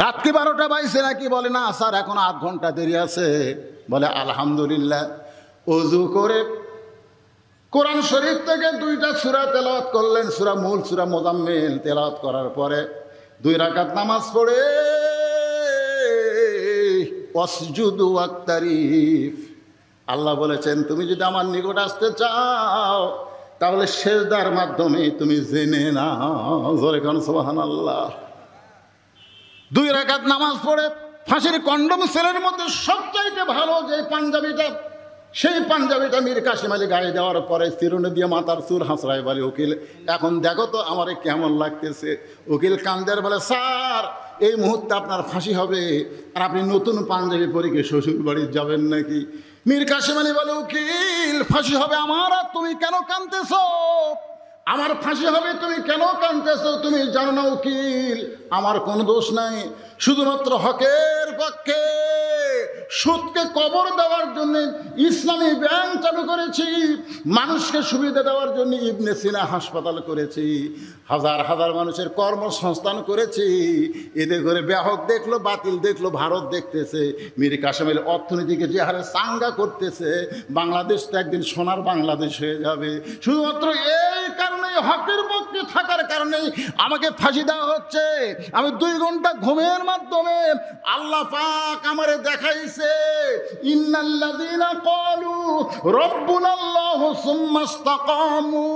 রাত কি 12টা বাজছে নাকি? বলে না স্যার, এখন 8 ঘন্টা দেরি আছে। বলে আলহামদুলিল্লাহ। ওযু করে কোরআন শরীফ থেকে 2টা সূরা তেলাওয়াত করলেন, সূরা মূল, সূরা মুজাম্মিল তেলাওয়াত করার পরে 2 রাকাত নামাজ পড়ে ওয়াসজুদু ওয়াক্তারিফ, আল্লাহ বলেছেন তুমি যদি আমার নিকট আসতে চাও তাহলে সেজদার মাধ্যমে তুমি জেনে নাও। জোরে কোন সুবহানাল্লাহ। 2 রাকাত নামাজ পড়ে ফাঁসির কন্ডম সেলের মধ্যে সবচাইতে ভালো যে পাঞ্জাবিটা, সেই পাঞ্জাবিটা মীর কাসিম আলী গায়ে দেওয়ার পরে চিরুনি দিয়ে মাথার চুল হাসড়ায় বলে উকিল এখন দেখো তো আমারে কেমন লাগতেছে। উকিল কান্দের বলে স্যার এই মুহূর্তে আপনার ফাঁসি হবে, আর আপনি নতুন পাঞ্জাবি পরে কি শ্বশুর বাড়ি যাবেন নাকি? মীর কাসিম আলী বলে উকিল ফাঁসি হবে আমার, আর তুমি কেন কাঁদতেছো? আমার ফাঁসি হবে তুমি কেন কাঁদতেছো? তুমি জানো না উকিল আমার কোনো দোষ নাই, শুধুমাত্র হকের পক্ষে সুদকে কবর দেওয়ার জন্য ইসলামী ব্যাংক চালু করেছি, মানুষকে সুবিধা দেওয়ার জন্য ইবনে সিনা হাসপাতাল করেছি, হাজার হাজার মানুষের কর্মসংস্থান করেছি। এতে করে ব্যাহক দেখলো, বাতিল দেখলো, ভারত দেখতেছে মীর কাসিম আলী অর্থনীতিকে যে হারে চাঙ্গা করতেছে, বাংলাদেশ তো একদিন সোনার বাংলাদেশ হয়ে যাবে। শুধুমাত্র এই কারণে, হকের পক্ষে থাকার কারণে আমাকে ফাঁসি দেওয়া হচ্ছে। আমি 2 ঘন্টা ঘুমের মাধ্যমে আল্লাহ পাক আমারে দেখাইছে ইন্নাল্লাযীনা ক্বালু রাব্বুনাল্লাহু সুম্মা ইসতাকামু,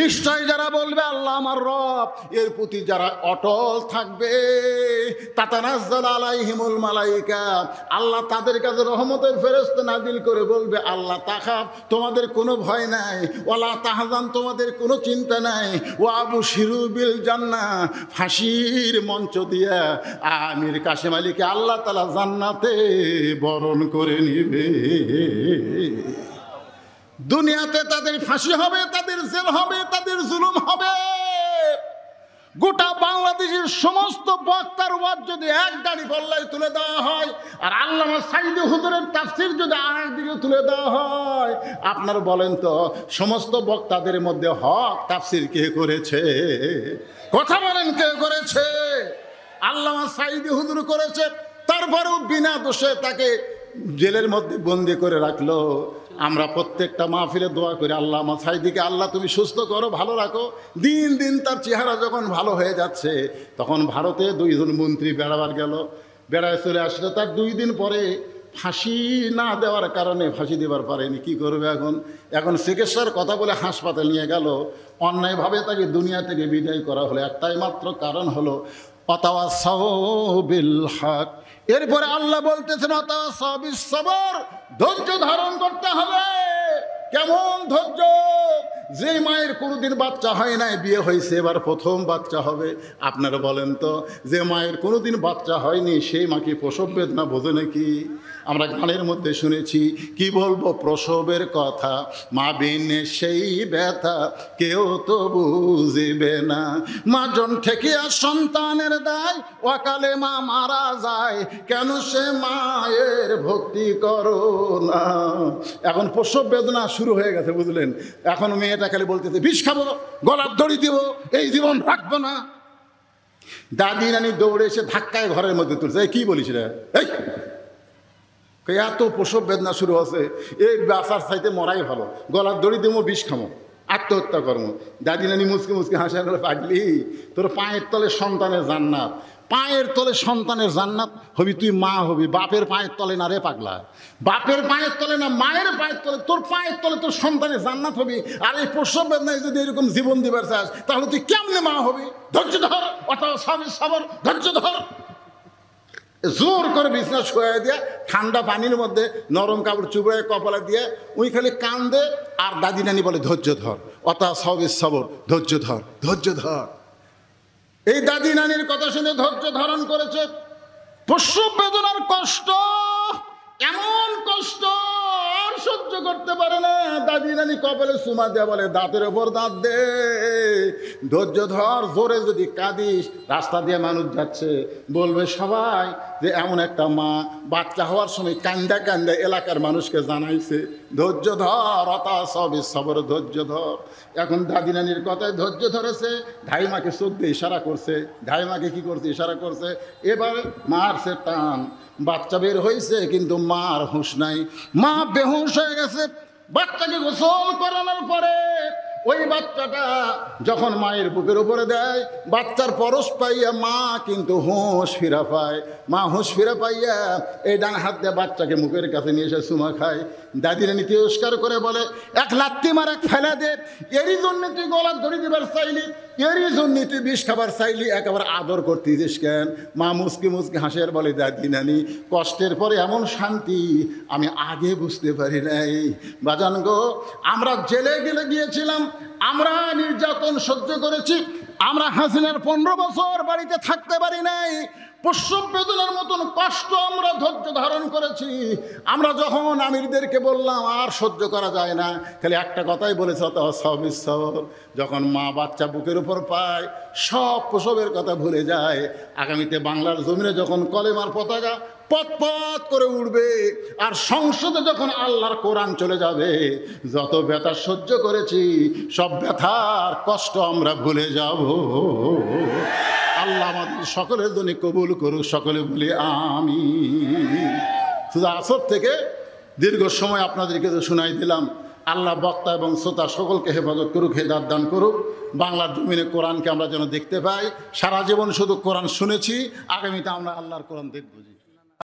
নিশ্চয় যারা বলবে আল্লাহ আমার রব, এর প্রতি যারা অটল থাকবে, তাতানাজ্জালু আলাইহিমুল মালায়েকা, আল্লাহ তাদের কাছে রহমতের ফেরেশতা নাজিল করে বলবে আল্লাহ তাখাফ, তোমাদের কোনো ভয় নাই, ওয়ালা তাহজান, তোমাদের কোনো চিন্তা নাই, ওয়া আবশিরু বিল জান্নাহ, ফাঁসির মঞ্চ দিয়া মীর কাসিম আলীকে আল্লাহ তাআলা জান্নাতে বরণ করে নিবে। দুনিয়াতে তাদের ফাঁসি হবে, তাদের জেল হবে, তাদের জুলুম হবে। গোটা বাংলাদেশের সমস্ত বক্তার ওয়াজ যদি এক দাড়ি পাল্লায় তুলে দেওয়া হয়, আর আল্লামা সাঈদী হুজুরের তাফসীর যদি আরেক দিকে তুলে দেওয়া হয়, আপনার বলেন তো সমস্ত বক্তাদের মধ্যে হক তাফসীর কে করেছে? কথা বলেন কে করেছে? আল্লামা সাঈদী হুজুর করেছে। তারপরেও বিনা দোষে তাকে জেলের মধ্যে বন্দি করে রাখলো। আমরা প্রত্যেকটা মাহফিলে দোয়া করি আল্লামা সাঈদীকে আল্লাহ তুমি সুস্থ করো, ভালো রাখো। দিন দিন তার চেহারা যখন ভালো হয়ে যাচ্ছে, তখন ভারতে 2 জন মন্ত্রী বেড়াবার গেল, বেড়ায় চলে আসলো। তার 2 দিন পরে ফাঁসি না দেওয়ার কারণে ফাঁসি দেবার পারেনি। কি করবে এখন? এখন চিকিৎসার কথা বলে হাসপাতাল নিয়ে গেল, অন্যায়ভাবে তাকে দুনিয়া থেকে বিদায় করা হলো। একটাই মাত্র কারণ হলো ওয়াতাওয়াসাউ বিল হক। এরপরে আল্লাহ বলতেছেন ওয়াতাওয়াসাউ বিস সবর, ধৈর্য ধারণ করতে হবে। কেমন ধৈর্য? যে মায়ের কোনোদিন বাচ্চা হয় নাই, বিয়ে হয়েছে, এবার প্রথম বাচ্চা হবে। আপনারা বলেন তো, যে মায়ের কোনোদিন বাচ্চা হয়নি সেই মা কি প্রসব বেদনা বোঝে নাকি? আমরা গানের মধ্যে শুনেছি, কি বলবো প্রসবের কথা, মা বিনে সেই ব্যথা কেউ তো বুঝিবে না। মা জন ঠেকিয়া সন্তানের দায়, অকালে মা মারা যায়, কেন সে মায়ের ভক্তি করো না। এখন প্রসব বেদনা শুরু হয়ে গেছে, বুঝলেন? এখন মেয়েটা খালি বলতেছে বিষ খাবো, গলার দড়ি দিব, এই জীবন রাখবো না। দাদি নানি দৌড়ে এসে ধাক্কায় ঘরের মধ্যে তুলছে। কি বলিস রে? এই এত প্রসব বেদনা শুরু হচ্ছে, এই বাসার চাইতে মরাই ভালো, গলার দড়ি দেবো, বিষ খামো, আত্মহত্যা কর্ম। দাদি নানি মুসকে মুসকে হাসা গেলে, পাগলি তোর পায়ের তলে সন্তানের জান্নাত, পায়ের তলে সন্তানের জান্নাত হবি, তুই মা হবি, বাপের পায়ের তলে না রে পাগলা, বাপের পায়ের তলে না মায়ের পায়ের তলে, তোর পায়ের তলে তোর সন্তানের জান্নাত হবি। আর এই প্রসব বেদনায় যদি এরকম জীবন দিবার চাস তাহলে তুই কেমনে মা হবি? ধৈর্য ধর, অথবা সবর, ধৈর্য ধর। জোর করে বিছনা শুয়ে দিয়ে ঠান্ডা পানির মধ্যে নরম কাপড় চুবড়ায় কপালে দিয়ে উনি খালি কান্দে, আর দাদি নানি বলে ধৈর্য ধর, অথবা সবর, ধৈর্য ধর, ধৈর্য ধর। এই দাদি নানির কথা শুনে ধৈর্য ধারণ করেছে। প্রসব বেদনার কষ্ট, এমন কষ্ট আর সহ্য করতে পারে না। দাদি নানি কপালে চুমা দেয়া বলে দাঁতের ওপর দাঁত দে, ধৈর্য ধর। জোরে যদি কাঁদিস রাস্তা দিয়ে মানুষ যাচ্ছে বলবে সবাই যে এমন একটা মা বাচ্চা হওয়ার সময় কান্দা কান্দা এলাকার মানুষকে জানাইছে, ধৈর্য ধর, অতা সবর, ধৈর্য ধর। এখন দাদি নানির কথায় ধৈর্য ধরেছে, ধাইমাকে চোখ দিয়ে ইশারা করছে, ধাইমাকে কি করছে ইশারা করছে। এবার মারছে টান, বাচ্চা বের হয়েছে কিন্তু মার হুঁশ নাই, মা বেহুশ হয়ে গেছে। বাচ্চাকে গোসল করানোর পরে ওই বাচ্চাটা যখন মায়ের বুকের উপরে দেয়, বাচ্চার পরশ পাইয়া মা কিন্তু হুঁশ ফিরা পায়। মা হুঁশ ফিরা পাইয়া এই ডান হাত দিয়ে বাচ্চাকে মুখের কাছে নিয়ে এসে চুমা খায়। দাদি রানী তিরস্কার করে বলে, এক লাত্তি মার, এক ফেলা দে, এরই জন্য তুই গলা ধরে দিবার চাইলি, এরই জন্য তুই বিষ খাবার চাইলি, একেবারে আদর করতেছিস কেন? মা মুসকি মুসকি হাসের বলে, দাদি নানি কষ্টের পরে এমন শান্তি আমি আগে বুঝতে পারি নাই। বাজান গো, আমরা জেলে গিয়েছিলাম, আমরা নির্যাতন সহ্য করেছি, আমরা হাসিনার 15 বছর বাড়িতে থাকতে পারি নাই। প্রসব বেদনার মতন কষ্ট আমরা ধৈর্য ধারণ করেছি। আমরা যখন আমিরদেরকে বললাম আর সহ্য করা যায় না, খালি একটা কথাই বলেছে, সবর। যখন মা বাচ্চা বুকের উপর পায় সব প্রসবের কথা ভুলে যায়। আগামীতে বাংলার জমিনে যখন কলেমার পতাকা পথ করে উঠবে, আর সংসদে যখন আল্লাহর কোরআন চলে যাবে, যত ব্যথা সহ্য করেছি সব ব্যথার কষ্ট আমরা ভুলে যাব। আল্লাহ আমাদের সকলের জন্য কবুল করুক, সকলে বলি আমিন। শুধু আসর থেকে দীর্ঘ সময় আপনাদেরকে তো শোনাই দিলাম। আল্লাহ বক্তা এবং শ্রোতা সকলকে হেফাজত করুক, হেদায়েত দান করুক। বাংলার জমিনে কোরআনকে আমরা যেন দেখতে পাই। সারা জীবন শুধু কোরআন শুনেছি, আগামীতে আমরা আল্লাহর কোরআন দেখব।